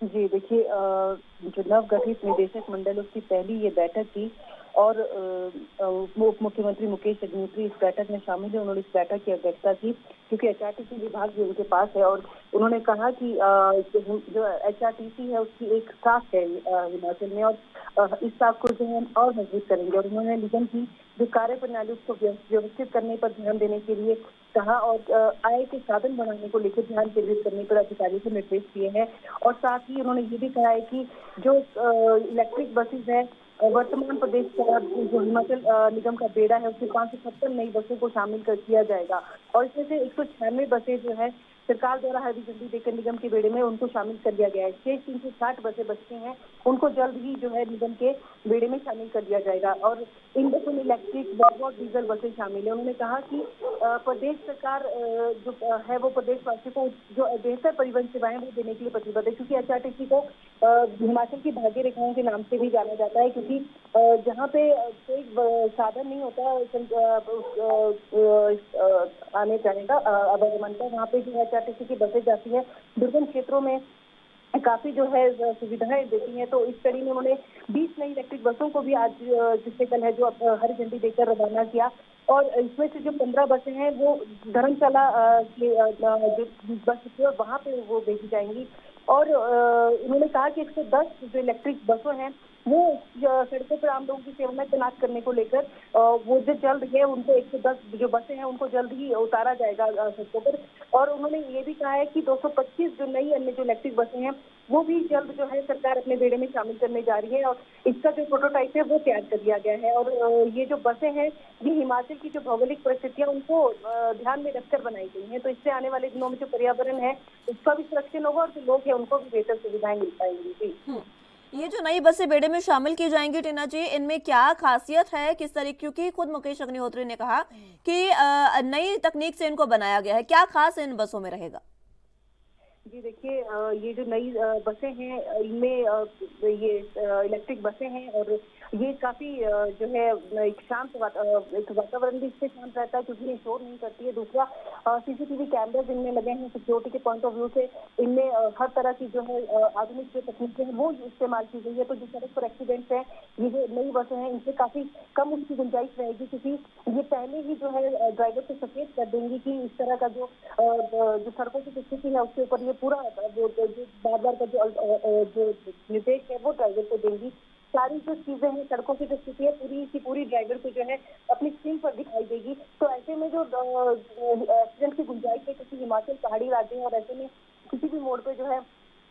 जी देखिए, जो नवगठित निदेशक मंडल उसकी पहली ये बैठक थी और उप मुख्यमंत्री मुकेश अग्निहोत्री इस बैठक में शामिल है। उन्होंने इस बैठक की अध्यक्षता की क्योंकि एचआरटीसी विभाग भी उनके पास है और उन्होंने कहा कि जो एचआरटीसी है उसकी एक साख है हिमाचल में और इस साख को जो है और मजबूत करेंगे। और उन्होंने निगम की जो कार्य प्रणाली उसको व्यवस्थित करने पर ध्यान देने के लिए कहा और आय के साधन बढ़ाने को लेकर ध्यान केंद्रित करने पर अधिकारियों को निर्देश दिए हैं। और साथ ही उन्होंने ये भी कहा है कि जो इलेक्ट्रिक बसेज है वर्तमान प्रदेश का जो हिमाचल निगम का बेड़ा है उसमें 556 नई बसों को शामिल कर किया जाएगा और इसमें से 196 बसें जो है सरकार द्वारा हरी झंडी देकर निगम के बेड़े में उनको शामिल कर दिया गया है। शेष 360 बसें बचती हैं, उनको जल्द ही जो है निगम के बेड़े में शामिल कर दिया जाएगा और इन बसों में इलेक्ट्रिक व डीजल बसें शामिल है। उन्होंने कहा कि प्रदेश सरकार जो है वो प्रदेशवासियों को जो बेहतर परिवहन सेवाएं वो देने के लिए प्रतिबद्ध है क्योंकि एचआरटीसी को हिमाचल की भाग्य रेखाओं के नाम से भी जाना जाता है क्योंकि जहाँ पे कोई साधन नहीं होता आने जाने का आवागमन का, वहाँ पे जो एचआरटीसी की बसें जाती है दुर्गम क्षेत्रों में काफी जो है सुविधाएं देती हैं। तो इस कड़ी में उन्होंने 20 नई इलेक्ट्रिक बसों को भी आज जिससे कल है जो हरी झंडी देकर रवाना किया। और इसमें से जो 15 बसें हैं वो धर्मशाला के जो बस है वहां पे वो भेजी जाएंगी। और उन्होंने कहा कि 110 जो इलेक्ट्रिक बसें हैं वो सड़कों पर आम लोगों की सेवा में तैनात करने को लेकर वो जो जल्द है उनको 110 जो बसें हैं उनको जल्द ही उतारा जाएगा सड़कों पर। और उन्होंने ये भी कहा है कि 225 जो नई अन्य जो इलेक्ट्रिक बसें हैं वो भी जल्द जो है सरकार अपने बेड़े में शामिल करने जा रही है। और इसका जो प्रोटोटाइप है वो तैयार कर दिया गया है। और ये जो बसें हैं ये हिमाचल की जो भौगोलिक परिस्थितियां उनको ध्यान में रखकर बनाई गई हैं। तो इससे आने वाले दिनों में जो पर्यावरण है उसका भी संरक्षण होगा और जो लोग हैं उनको भी बेहतर सुविधाएं मिल पाएंगी। जी, ये जो नई बसें बेड़े में शामिल की जाएंगी टीना जी, इनमें क्या खासियत है, किस तरीके, क्योंकि खुद मुकेश अग्निहोत्री ने कहा कि नई तकनीक से इनको बनाया गया है, क्या खास इन बसों में रहेगा? जी देखिए, ये जो नई बसें हैं इनमें ये इलेक्ट्रिक बसें हैं और ये काफी जो है एक शांत वातावरण भी इससे शांत रहता है क्योंकि ये शोर नहीं करती है। दूसरा, सीसीटीवी कैमराज इनमें लगे हैं। सिक्योरिटी के पॉइंट ऑफ व्यू से इनमें हर तरह की जो है आधुनिक जो तकनीकें हैं वो इस्तेमाल की गई है। तो जो सड़क पर एक्सीडेंट्स हैं ये जो नई बसें हैं इनसे काफी कम उसकी गुंजाइश रहेगी क्योंकि ये पहले ही जो है ड्राइवर को सचेत कर देंगी कि इस तरह का जो सड़कों की स्थिति है उसके ऊपर ये पूरा वो जो बार का जो निर्देश है वो ड्राइवर को देंगी। सारी जो चीजें हैं सड़कों की जो स्थिति है पूरी की पूरी ड्राइवर को जो है अपनी स्क्रीन पर दिखाई देगी। तो ऐसे में जो एक्सीडेंट की गुंजाइश है क्योंकि हिमाचल पहाड़ी राज्य है और ऐसे में किसी भी मोड़ पे जो है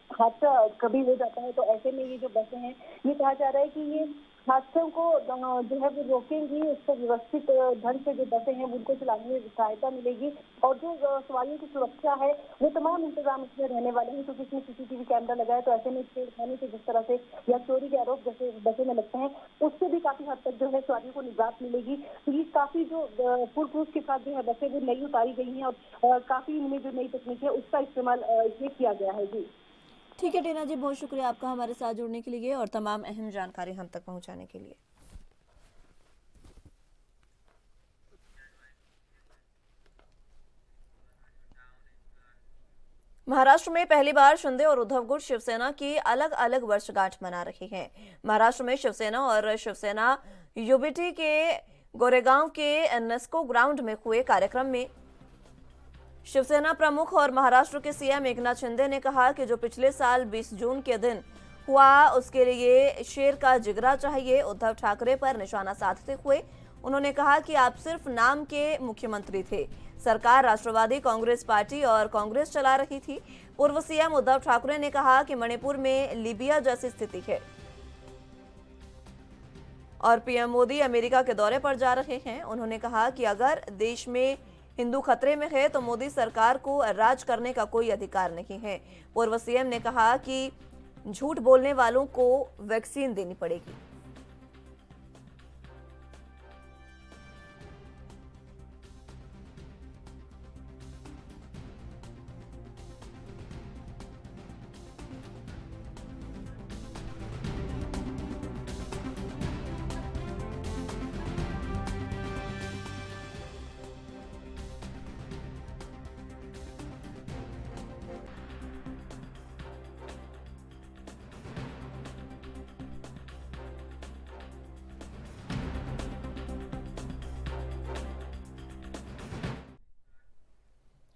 हादसा कभी हो जाता है। तो ऐसे में ये जो बसें हैं ये कहा जा रहा है कि ये हादसों को जो है वो रोकेंगी। उसको व्यवस्थित ढंग से जो बसें हैं उनको चलाने में सहायता मिलेगी और जो सवारियों की सुरक्षा है वो तमाम इंतजाम इसमें रहने वाले हैं क्योंकि इसमें सीसीटीवी कैमरा लगा है। तो ऐसे में छेड़खानी से जिस तरह से या चोरी के आरोप जैसे बसें में लगते हैं उससे भी काफी हद तक जो है सवारियों को निजात मिलेगी। तो ये काफी जो फुल प्रूफ के साथ जो है बसें वो नई उतारी गई हैं और काफी इनमें जो नई तकनीक है उसका इस्तेमाल ये किया गया है। जी ठीक है टीना जी, बहुत शुक्रिया आपका हमारे साथ जुड़ने के लिए और तमाम अहम जानकारी हम तक पहुंचाने के लिए। महाराष्ट्र में पहली बार शिंदे और उद्धव गुट शिवसेना की अलग अलग वर्षगांठ मना रहे हैं। महाराष्ट्र में शिवसेना और शिवसेना यूबीटी के गोरेगांव के नेस्को ग्राउंड में हुए कार्यक्रम में शिवसेना प्रमुख और महाराष्ट्र के सीएम एकनाथ शिंदे ने कहा कि जो पिछले साल 20 जून के दिन हुआ उसके लिए शेर का जिगरा चाहिए। उद्धव ठाकरे पर निशाना साधते हुए उन्होंने कहा कि आप सिर्फ नाम के मुख्यमंत्री थे, सरकार राष्ट्रवादी कांग्रेस पार्टी और कांग्रेस चला रही थी। पूर्व सीएम उद्धव ठाकरे ने कहा कि मणिपुर में लीबिया जैसी स्थिति है और पीएम मोदी अमेरिका के दौरे पर जा रहे हैं। उन्होंने कहा कि अगर देश में हिंदू खतरे में है तो मोदी सरकार को राज करने का कोई अधिकार नहीं है। पूर्व सीएम ने कहा कि झूठ बोलने वालों को वैक्सीन देनी पड़ेगी।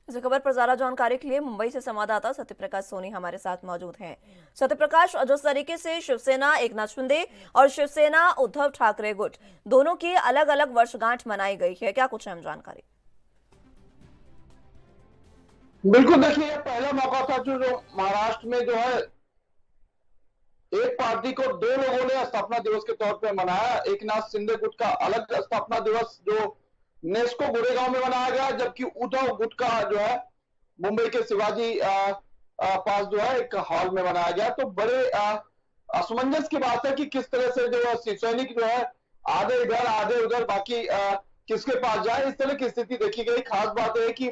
इस खबर पर ज्यादा जानकारी के लिए मुंबई से संवाददाता सत्यप्रकाश सोनी हमारे साथ मौजूद हैं। सत्यप्रकाश, जिस तरीके से शिवसेना एकनाथ शिंदे और शिवसेना उद्धव ठाकरे गुट दोनों की अलग अलग वर्षगांठ मनाई गई है, क्या कुछ अहम जानकारी? बिल्कुल, देखिए पहला मौका था जो महाराष्ट्र में जो है एक पार्टी को दो लोगों ने स्थापना दिवस के तौर पे मनाया। एकनाथ शिंदे गुट का अलग स्थापना दिवस जो नेस्को गोरेगांव में मनाया गया, जबकि उद्धव गुट का जो है मुंबई के शिवाजी पास जो है एक हॉल में मनाया गया। तो बड़े असमंजस की बात है कि किस तरह से जो सैनिक जो है आधे इधर आधे उधर बाकी किसके पास जाए, इस तरह की स्थिति देखी गई। खास बात है कि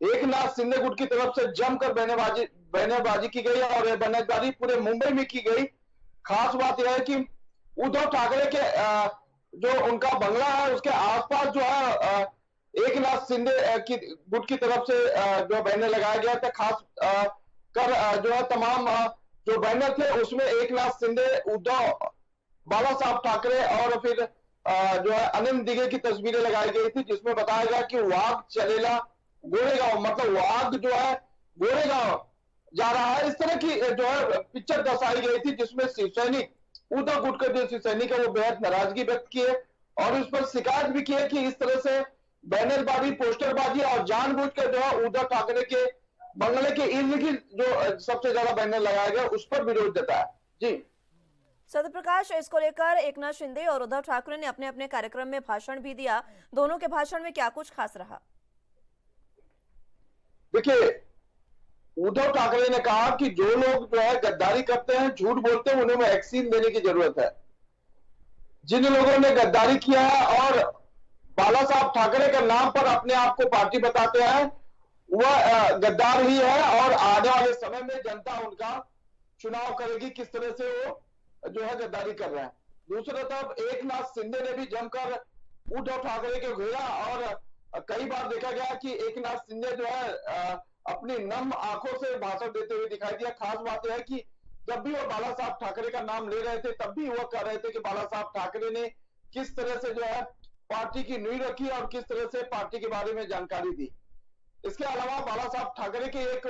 एकनाथ शिंदे गुट की तरफ से जमकर बयानबाजी की गई और बयानबाजी पूरे मुंबई में की गई। खास बात यह है कि उद्धव ठाकरे के जो उनका बंगला है उसके आसपास जो है एकनाथ शिंदे की गुट की तरफ से जो बैनर लगाया गया था। खास कर जो है तमाम जो बैनर थे उसमें एकनाथ शिंदे, उद्धव, बाला साहब ठाकरे और फिर जो है अनिल दिघे की तस्वीरें लगाई गई थी, जिसमें बताया गया कि वाघ चलेला गोरेगांव, मतलब वाघ जो है गोरेगांव जा रहा है। इस तरह की जो है पिक्चर दर्शाई गई थी, जिसमें शिव सैनिक उद्धव गुट के जो शिव सैनिक है वो बेहद नाराजगी व्यक्त किए और उस पर शिकायत भी की है कि इस तरह से बैनरबाजी, पोस्टरबाजी और जानबूझ कर जो है उद्धव ठाकरे के बंगले के इर्द गिर्द जो सबसे ज्यादा बैनर लगाया गया उस पर विरोध जताया। जी सत्य प्रकाश, इसको लेकर एकनाथ शिंदे और उद्धव ठाकरे ने अपने अपने कार्यक्रम में भाषण भी दिया। दोनों के भाषण में क्या कुछ खास रहा? देखिए, उद्धव ठाकरे ने कहा कि जो लोग जो है गद्दारी करते हैं, झूठ बोलते हैं, उन्हें वैक्सीन देने की जरूरत है। जिन लोगों ने गद्दारी किया है और बाला साहब ठाकरे के नाम पर अपने आप को पार्टी बताते हैं, वह गद्दार ही है और आने वाले समय में जनता उनका चुनाव करेगी किस तरह से वो जो है गद्दारी कर रहे हैं। दूसरी तरफ एकनाथ शिंदे ने भी जमकर उद्धव ठाकरे को घेरा और कई बार देखा गया कि एकनाथ शिंदे जो है अपनी नम आंखों से भाषण देते हुए दिखाई दिया। खास बात यह है कि जब भी वो बाला साहब ठाकरे का नाम ले रहे थे तब भी वो कह रहे थे कि बाला साहब ठाकरे ने किस तरह से जो है पार्टी की नींव रखी और किस तरह से पार्टी के बारे में जानकारी दी। इसके अलावा बाला साहब ठाकरे की एक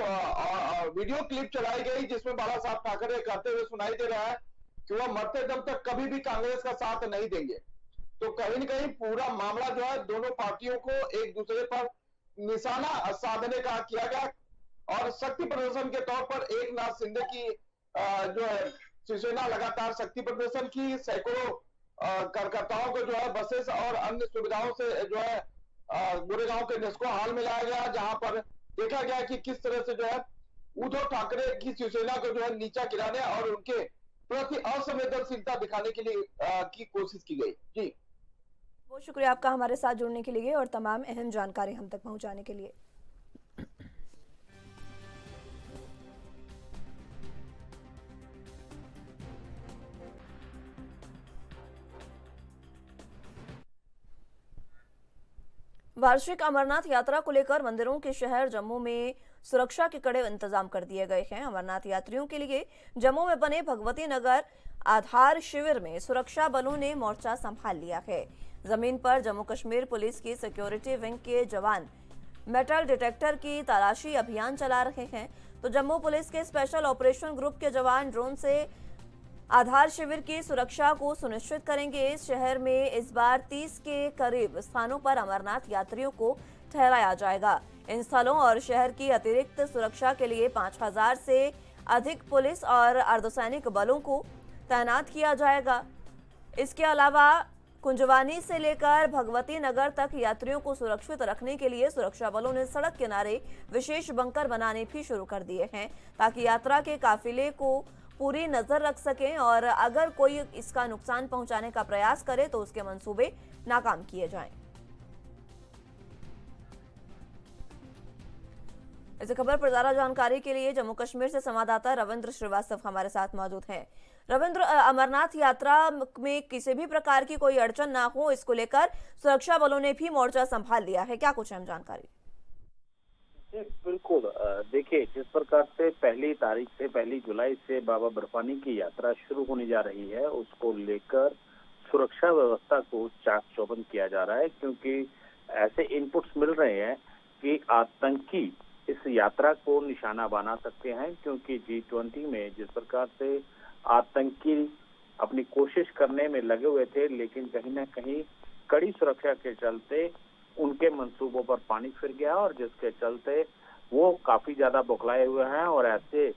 वीडियो क्लिप चलाई गई जिसमें बाला साहब ठाकरे कहते हुए सुनाई दे रहा है कि वह मरते दम तक कभी भी कांग्रेस का साथ नहीं देंगे। तो कहीं न कहीं पूरा मामला जो है दोनों पार्टियों को एक दूसरे पर निशाना साधने का किया गया और शक्ति प्रदर्शन के तौर पर एकनाथ शिंदे की जो है शिवसेना लगातार शक्ति प्रदर्शन की, सैकड़ों कार्यकर्ताओं को जो है बसेस और अन्य सुविधाओं से जो है गोरेगांव के नेस्को हॉल में लाया गया, जहां पर देखा गया कि किस तरह से जो है उद्धव ठाकरे की शिवसेना को जो है नीचा गिराने और उनके प्रति असंवेदनशीलता दिखाने के लिए की कोशिश की गई। जी बहुत शुक्रिया आपका हमारे साथ जुड़ने के लिए और तमाम अहम जानकारी हम तक पहुंचाने के लिए। वार्षिक अमरनाथ यात्रा को लेकर मंदिरों के शहर जम्मू में सुरक्षा के कड़े इंतजाम कर दिए गए हैं। अमरनाथ यात्रियों के लिए जम्मू में बने भगवती नगर आधार शिविर में सुरक्षा बलों ने मोर्चा संभाल लिया है। जमीन पर जम्मू कश्मीर पुलिस की सिक्योरिटी विंग के जवान मेटल डिटेक्टर की तलाशी अभियान चला रहे हैं, तो जम्मू पुलिस के स्पेशल ऑपरेशन ग्रुप के जवान ड्रोन से आधार शिविर की सुरक्षा को सुनिश्चित करेंगे। इस शहर में इस बार 30 के करीब स्थानों पर अमरनाथ यात्रियों को ठहराया जाएगा। इन स्थलों और शहर की अतिरिक्त सुरक्षा के लिए 5000 से अधिक पुलिस और अर्धसैनिक बलों को तैनात किया जाएगा। इसके अलावा कुंजवानी से लेकर भगवती नगर तक यात्रियों को सुरक्षित रखने के लिए सुरक्षा बलों ने सड़क किनारे विशेष बंकर बनाने भी शुरू कर दिए हैं, ताकि यात्रा के काफिले को पूरी नजर रख सकें और अगर कोई इसका नुकसान पहुंचाने का प्रयास करे तो उसके मंसूबे नाकाम किए जाएं। इस खबर पर ज्यादा जानकारी के लिए जम्मू कश्मीर से संवाददाता रविंद्र श्रीवास्तव हमारे साथ मौजूद हैं। रविंद्र, अमरनाथ यात्रा में किसी भी प्रकार की कोई अड़चन ना हो, इसको लेकर सुरक्षा बलों ने भी मोर्चा संभाल लिया है, क्या कुछ अहम जानकारी? बिल्कुल, देखिए जिस प्रकार से पहली जुलाई से बाबा बर्फानी की यात्रा शुरू होने जा रही है, उसको लेकर सुरक्षा व्यवस्था को चाक चौबंद किया जा रहा है, क्योंकि ऐसे इनपुट्स मिल रहे हैं कि आतंकी इस यात्रा को निशाना बना सकते हैं, क्योंकि G20 में जिस प्रकार से आतंकी अपनी कोशिश करने में लगे हुए थे, लेकिन कहीं ना कहीं कड़ी सुरक्षा के चलते उनके मंसूबों पर पानी फिर गया और जिसके चलते वो काफी ज्यादा बौखलाए हुए हैं। और ऐसे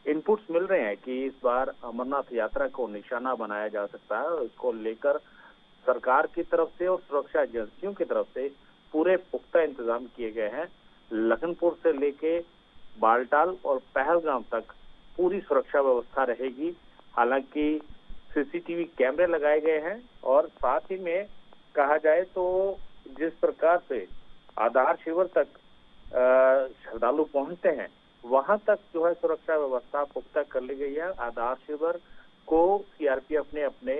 इनपुट्स मिल रहे हैं कि इस बार अमरनाथ यात्रा को निशाना बनाया जा सकता है। इसको लेकर सरकार की तरफ से और सुरक्षा एजेंसियों की तरफ से पूरे पुख्ता इंतजाम किए गए हैं। लखनपुर से लेके बालटाल और पहलगाम तक पूरी सुरक्षा व्यवस्था रहेगी। हालांकि सीसीटीवी कैमरे लगाए गए हैं और साथ ही में कहा जाए तो जिस प्रकार से आधार शिविर तक श्रद्धालु पहुंचते हैं, वहां तक जो है सुरक्षा व्यवस्था पुख्ता कर ली गई है। आधार शिविर को सीआरपीएफ ने अपने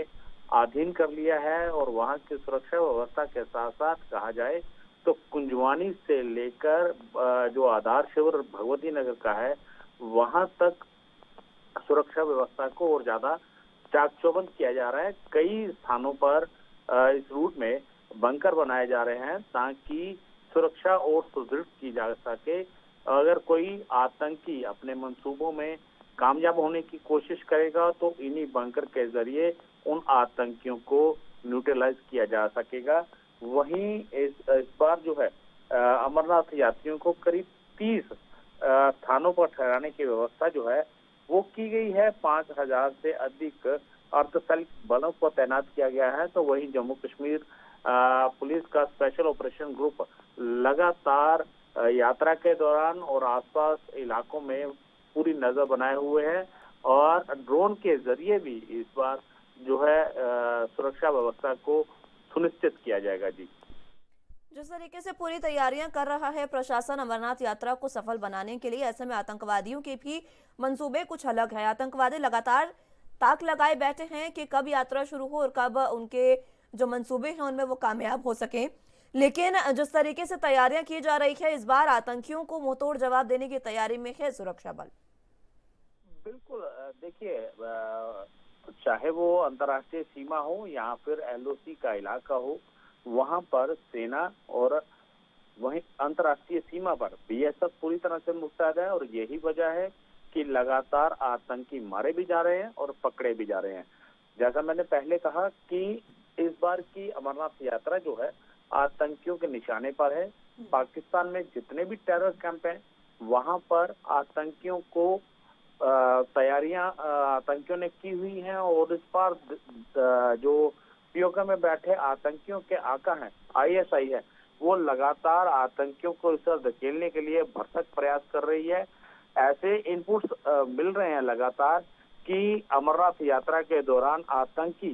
अधीन कर लिया है और वहां की सुरक्षा व्यवस्था के साथ साथ कहा जाए तो कुंजवानी से लेकर जो आधार शिविर भगवती नगर का है, वहां तक सुरक्षा व्यवस्था को और ज्यादा चाक चौबंद किया जा रहा है। कई स्थानों पर इस रूट में बंकर बनाए जा रहे हैं ताकि सुरक्षा और सुदृढ़ की जा सके। अगर कोई आतंकी अपने मंसूबों में कामयाब होने की कोशिश करेगा तो इन्हीं बंकर के जरिए उन आतंकियों को न्यूट्रलाइज किया जा सकेगा। वहीं इस बार जो है अमरनाथ यात्रियों को करीब 30 स्थानों पर ठहराने की व्यवस्था जो है वो की गई है। 5000 से अधिक अर्धसैनिक बलों को तैनात किया गया है। तो वहीं जम्मू कश्मीर पुलिस का स्पेशल ऑपरेशन ग्रुप लगातार यात्रा के दौरान और आसपास इलाकों में पूरी नजर बनाए हुए है और ड्रोन के जरिए भी इस बार जो है सुरक्षा व्यवस्था को सुनिश्चित किया जाएगा। जी, जिस तरीके से पूरी तैयारियां कर रहा है प्रशासन अमरनाथ यात्रा को सफल बनाने के लिए, ऐसे में आतंकवादियों के भी मंसूबे कुछ अलग है। आतंकवादी लगातार ताक लगाए बैठे हैं कि कब यात्रा शुरू हो और कब उनके जो मंसूबे हैं उनमें वो कामयाब हो सके। लेकिन जिस तरीके से तैयारियां की जा रही है, इस बार आतंकियों को मुंहतोड़ जवाब देने की तैयारी में है सुरक्षा बल। बिल्कुल, देखिए चाहे वो अंतर्राष्ट्रीय सीमा हो या फिर LOC का इलाका हो, वहां पर सेना और वहीं अंतर्राष्ट्रीय सीमा पर BSF पूरी तरह से मुस्तैद है और यही वजह है कि लगातार आतंकी मारे भी जा रहे हैं और पकड़े भी जा रहे हैं। जैसा मैंने पहले कहा कि इस बार की अमरनाथ यात्रा जो है आतंकियों के निशाने पर है। पाकिस्तान में जितने भी टेरर कैंप हैं वहां पर आतंकियों को तैयारियां आतंकियों ने की हुई हैं और इस बार जो POK में बैठे आतंकियों के आका हैं ISI है, वो लगातार आतंकियों को इस तरह धकेलने के लिए भरसक प्रयास कर रही है। ऐसे इनपुट्स मिल रहे हैं लगातार कि अमरनाथ यात्रा के दौरान आतंकी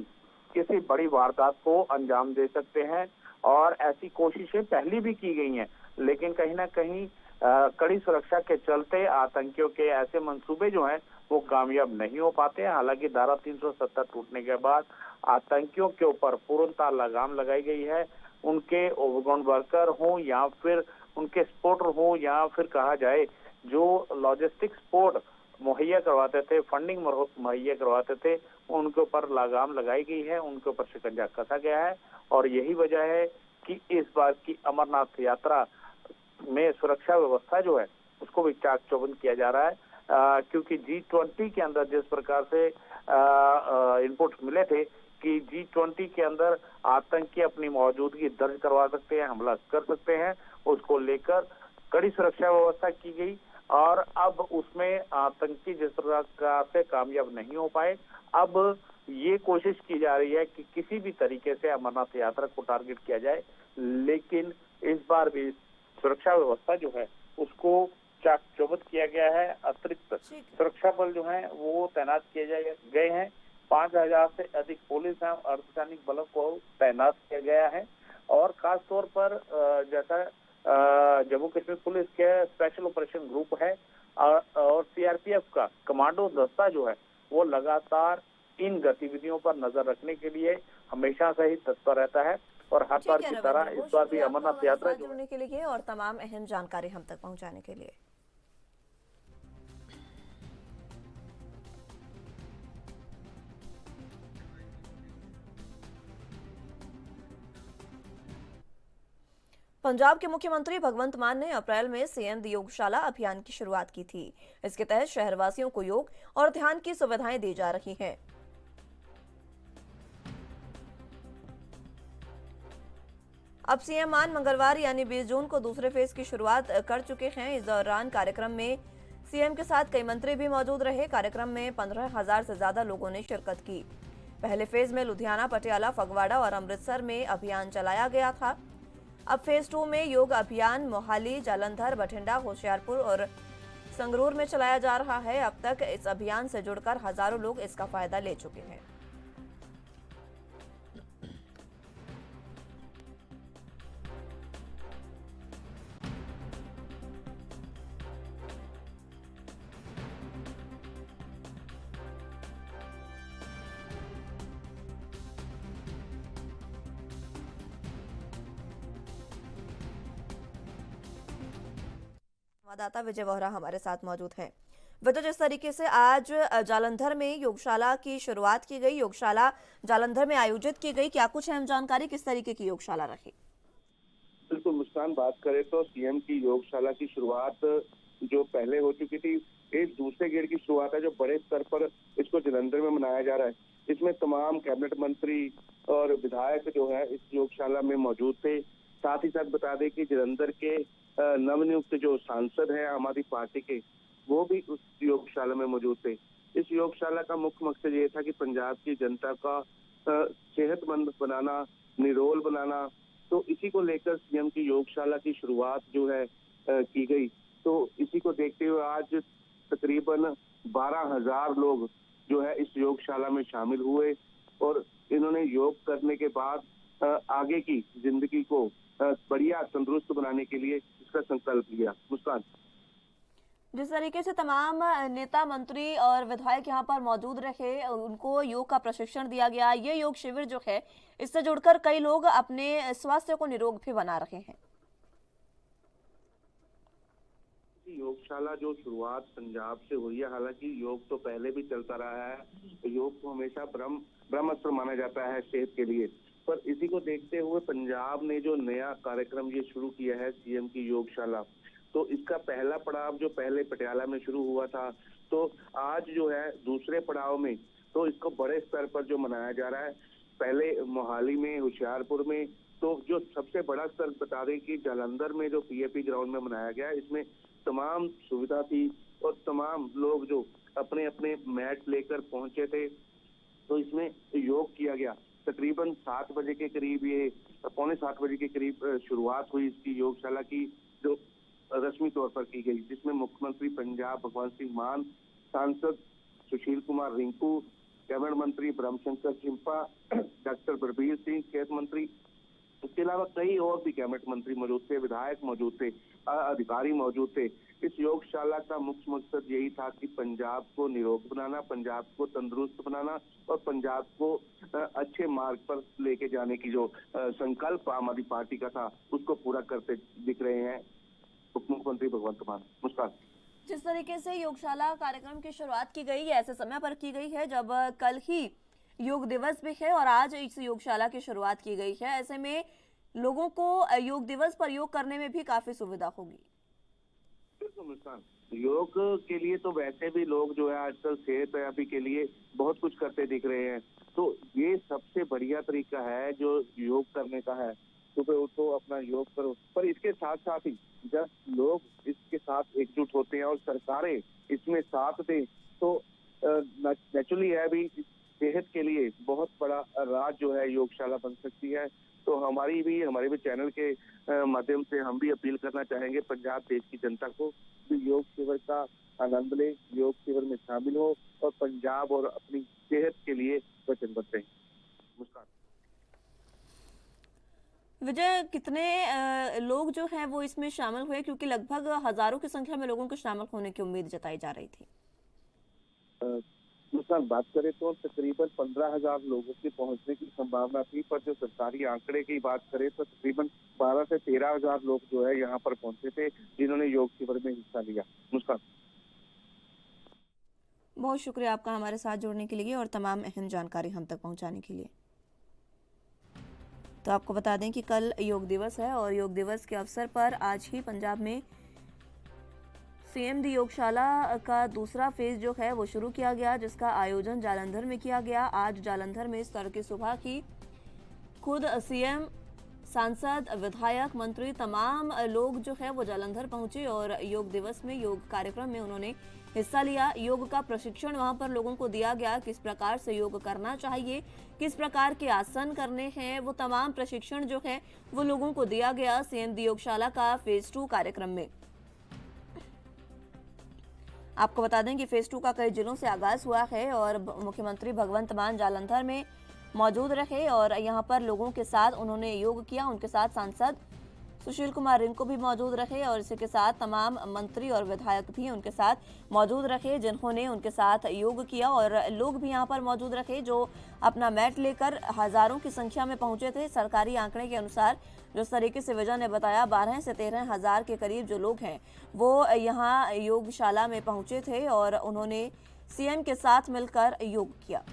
किसी बड़ी वारदात को अंजाम दे सकते हैं और ऐसी कोशिशें पहले भी की गई हैं, लेकिन कहीं ना कहीं कड़ी सुरक्षा के चलते आतंकियों के ऐसे मंसूबे जो हैं वो कामयाब नहीं हो पाते हैं। हालांकि धारा 370 टूटने के बाद आतंकियों के ऊपर पूर्णतः लगाम लगाई गई है। उनके ओवरग्राउंड वर्कर हों या फिर उनके सपोर्टर हों या फिर कहा जाए जो लॉजिस्टिक सपोर्ट मुहैया करवाते थे, फंडिंग मुहैया करवाते थे, उनके ऊपर लगाम लगाई गई है, उनके ऊपर शिकंजा कसा गया है। और यही वजह है कि इस बार की अमरनाथ यात्रा में सुरक्षा व्यवस्था जो है उसको भी चाक चौबंद किया जा रहा है। क्योंकि G20 के अंदर जिस प्रकार से इनपुट मिले थे कि G20 के अंदर आतंकी अपनी मौजूदगी दर्ज करवा सकते हैं, हमला कर सकते हैं, उसको लेकर कड़ी सुरक्षा व्यवस्था की गई और अब उसमें आतंकी जिस प्रकार से कामयाब नहीं हो पाए, अब ये कोशिश की जा रही है कि किसी भी तरीके से अमरनाथ यात्रा को टारगेट किया जाए। लेकिन इस बार भी सुरक्षा व्यवस्था जो है उसको चाक चौबंद किया गया है। अतिरिक्त सुरक्षा बल जो है वो तैनात किए गए हैं। 5000 से अधिक पुलिस और अर्धसैनिक बलों को तैनात किया गया है और खास तौर पर जैसा जम्मू कश्मीर पुलिस के स्पेशल ऑपरेशन ग्रुप है और CRPF का कमांडो दस्ता जो है वो लगातार इन गतिविधियों पर नजर रखने के लिए हमेशा से ही तत्पर रहता है और हर बार की तरह इस बार भी अमरनाथ यात्रा जुड़ने के लिए और तमाम अहम जानकारी हम तक पहुंचाने के लिए। पंजाब के मुख्यमंत्री भगवंत मान ने अप्रैल में CM योगशाला अभियान की शुरुआत की थी। इसके तहत शहरवासियों को योग और ध्यान की सुविधाएं दी जा रही हैं। अब CM मान मंगलवार यानी 20 जून को दूसरे फेज की शुरुआत कर चुके हैं। इस दौरान कार्यक्रम में CM के साथ कई मंत्री भी मौजूद रहे। कार्यक्रम में 15,000 से ज्यादा लोगों ने शिरकत की। पहले फेज में लुधियाना, पटियाला, फगवाड़ा और अमृतसर में अभियान चलाया गया था। अब फेज 2 में योग अभियान मोहाली, जालंधर, बठिंडा, होशियारपुर और संगरूर में चलाया जा रहा है। अब तक इस अभियान से जुड़कर हजारों लोग इसका फायदा ले चुके हैं। संवाददाता विजय वोहरा हमारे साथ मौजूद हैं। वजह जिस तरीके से आज जालंधर में योगशाला की शुरुआत की गई, योगशाला जालंधर में आयोजित की गई, क्या कुछ अहम जानकारी, किस तरीके की योगशाला रही? बिल्कुल मुस्कान, बात करें तो सीएम की योगशाला की शुरुआत जो पहले हो चुकी थी, एक दूसरे गेड़ की शुरुआत है जो बड़े स्तर पर इसको जालंधर में मनाया जा रहा है। इसमें तमाम कैबिनेट मंत्री और विधायक जो है इस योगशाला में मौजूद थे। साथ ही साथ बता दें कि जालंधर के नवनियुक्त जो सांसद हैं आम आदमी पार्टी के, वो भी उस योगशाला में मौजूद थे। इस योगशाला का मुख्य मकसद ये था कि पंजाब की जनता का सेहतमंद बनाना, निरोल बनाना, तो इसी को लेकर सीएम की योगशाला की शुरुआत जो है की गई। तो इसी को देखते हुए आज तकरीबन 12,000 लोग जो है इस योगशाला में शामिल हुए और इन्होंने योग करने के बाद आगे की जिंदगी को बढ़िया तंदुरुस्त बनाने के लिए इसका संकल्प लिया। मुस्कान, जिस तरीके से तमाम नेता, मंत्री और विधायक यहाँ पर मौजूद रहे, उनको योग का प्रशिक्षण दिया गया। ये योग शिविर जो है, इससे जुड़कर कई लोग अपने स्वास्थ्य को निरोग भी बना रहे हैं। योगशाला जो शुरुआत पंजाब से हुई है, हालांकि योग तो पहले भी चलता रहा है, योग को हमेशा ब्रह्मास्त्र माना जाता है सेहत के लिए, पर इसी को देखते हुए पंजाब ने जो नया कार्यक्रम ये शुरू किया है सीएम की योगशाला, तो इसका पहला पड़ाव जो पहले पटियाला में शुरू हुआ था, तो आज जो है दूसरे पड़ाव में तो इसको बड़े स्तर पर जो मनाया जा रहा है। पहले मोहाली में, होशियारपुर में, तो जो सबसे बड़ा स्तर बता दें कि जालंधर में जो पीएपी ग्राउंड में मनाया गया, इसमें तमाम सुविधा थी और तमाम लोग जो अपने अपने मैट लेकर पहुंचे थे, तो इसमें योग किया गया। तकरीबन 7 बजे के करीब, ये पौने 7 बजे के करीब शुरुआत हुई इसकी योगशाला की, जो रस्मी तौर पर की गई, जिसमें मुख्यमंत्री पंजाब भगवंत सिंह मान, सांसद सुशील कुमार रिंकू, कैबिनेट मंत्री ब्रह्मशंकर चिंपा, डॉक्टर बलबीर सिंह सेहत मंत्री, इसके अलावा कई और भी कैबिनेट मंत्री मौजूद थे, विधायक मौजूद थे, अधिकारी मौजूद थे। इस योगशाला का मुख्य मकसद यही था कि पंजाब को निरोग बनाना, पंजाब को तंदुरुस्त बनाना और पंजाब को अच्छे मार्ग पर लेके जाने की जो संकल्प आम आदमी पार्टी का था, उसको पूरा करते दिख रहे हैं उप मुख्यमंत्री भगवंत मान। मुस्कान, जिस तरीके से योगशाला कार्यक्रम की शुरुआत की गई, ऐसे समय पर की गई है जब कल ही योग दिवस भी है और आज इस योगशाला की शुरुआत की गई है, ऐसे में लोगों को योग दिवस पर योग करने में भी काफी सुविधा होगी। बिल्कुल मुस्कान, योग के लिए तो वैसे भी लोग जो है आजकल सेहत के लिए बहुत कुछ करते दिख रहे हैं, तो ये सबसे बढ़िया तरीका है जो योग करने का है। सुबह उठो, अपना योग करो, पर इसके साथ साथ ही जब लोग इसके साथ एकजुट होते हैं और सरकारें इसमें साथ दें, तो नेचुरली है भी सेहत के लिए बहुत बड़ा राज जो है योगशाला बन सकती है। तो हमारे भी चैनल के माध्यम से हम भी अपील करना चाहेंगे पंजाब देश की जनता को कि योग शिविर का आनंद ले, योग शिविर में शामिल हो और पंजाब और अपनी सेहत के लिए वचनबद्ध रहें। मुस्कान, विजय, कितने लोग जो हैं वो इसमें शामिल हुए, क्योंकि लगभग हजारों की संख्या में लोगों के शामिल होने की उम्मीद जताई जा रही थी? मुस्कान, बात करें तो तकरीबन 15,000 लोगों के पहुंचने की संभावना थी, पर जो सरकारी आंकड़े की बात करें तो तकरीबन 12 से 13,000 लोग जो है यहाँ पर पहुंचे थे, जिन्होंने योग शिविर में हिस्सा लिया। मुस्कान, बहुत शुक्रिया आपका हमारे साथ जुड़ने के लिए और तमाम अहम जानकारी हम तक पहुंचाने के लिए। तो आपको बता दें कि कल योग दिवस है और योग दिवस के अवसर पर आज ही पंजाब में सीएम दी योगशाला का दूसरा फेज जो है वो शुरू किया गया, जिसका आयोजन जालंधर में किया गया। आज जालंधर में इस तड़के सुबह की खुद सीएम, सांसद, विधायक, मंत्री, तमाम लोग जो है वो जालंधर पहुंचे और योग दिवस में, योग कार्यक्रम में उन्होंने हिस्सा लिया। योग का प्रशिक्षण वहां पर लोगों को दिया गया, किस प्रकार से योग करना चाहिए, किस प्रकार के आसन करने हैं, वो तमाम प्रशिक्षण जो है वो लोगों को दिया गया सीएम दी योगशाला का फेज 2 कार्यक्रम में। आपको बता दें कि फेज 2 का कई जिलों से आगाज हुआ है और मुख्यमंत्री भगवंत मान जालंधर में मौजूद रहे और यहां पर लोगों के साथ उन्होंने योग किया। उनके साथ सांसद सुशील कुमार रिंकू भी मौजूद रहे और इसी के साथ तमाम मंत्री और विधायक भी उनके साथ मौजूद रहे जिन्होंने उनके साथ योग किया, और लोग भी यहाँ पर मौजूद रहे जो अपना मैट लेकर हजारों की संख्या में पहुंचे थे। सरकारी आंकड़े के अनुसार जिस तरीके से विजय ने बताया 12 से 13 हजार के करीब जो लोग हैं वो यहाँ योगशाला में पहुंचे थे और उन्होंने सीएम के साथ मिलकर योग किया।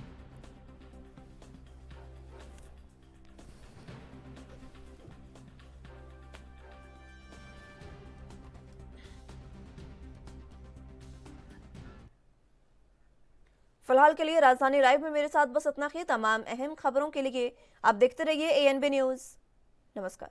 फिलहाल के लिए राजधानी लाइव में मेरे साथ बस इतना ही। तमाम अहम खबरों के लिए आप देखते रहिए ANB न्यूज। नमस्कार।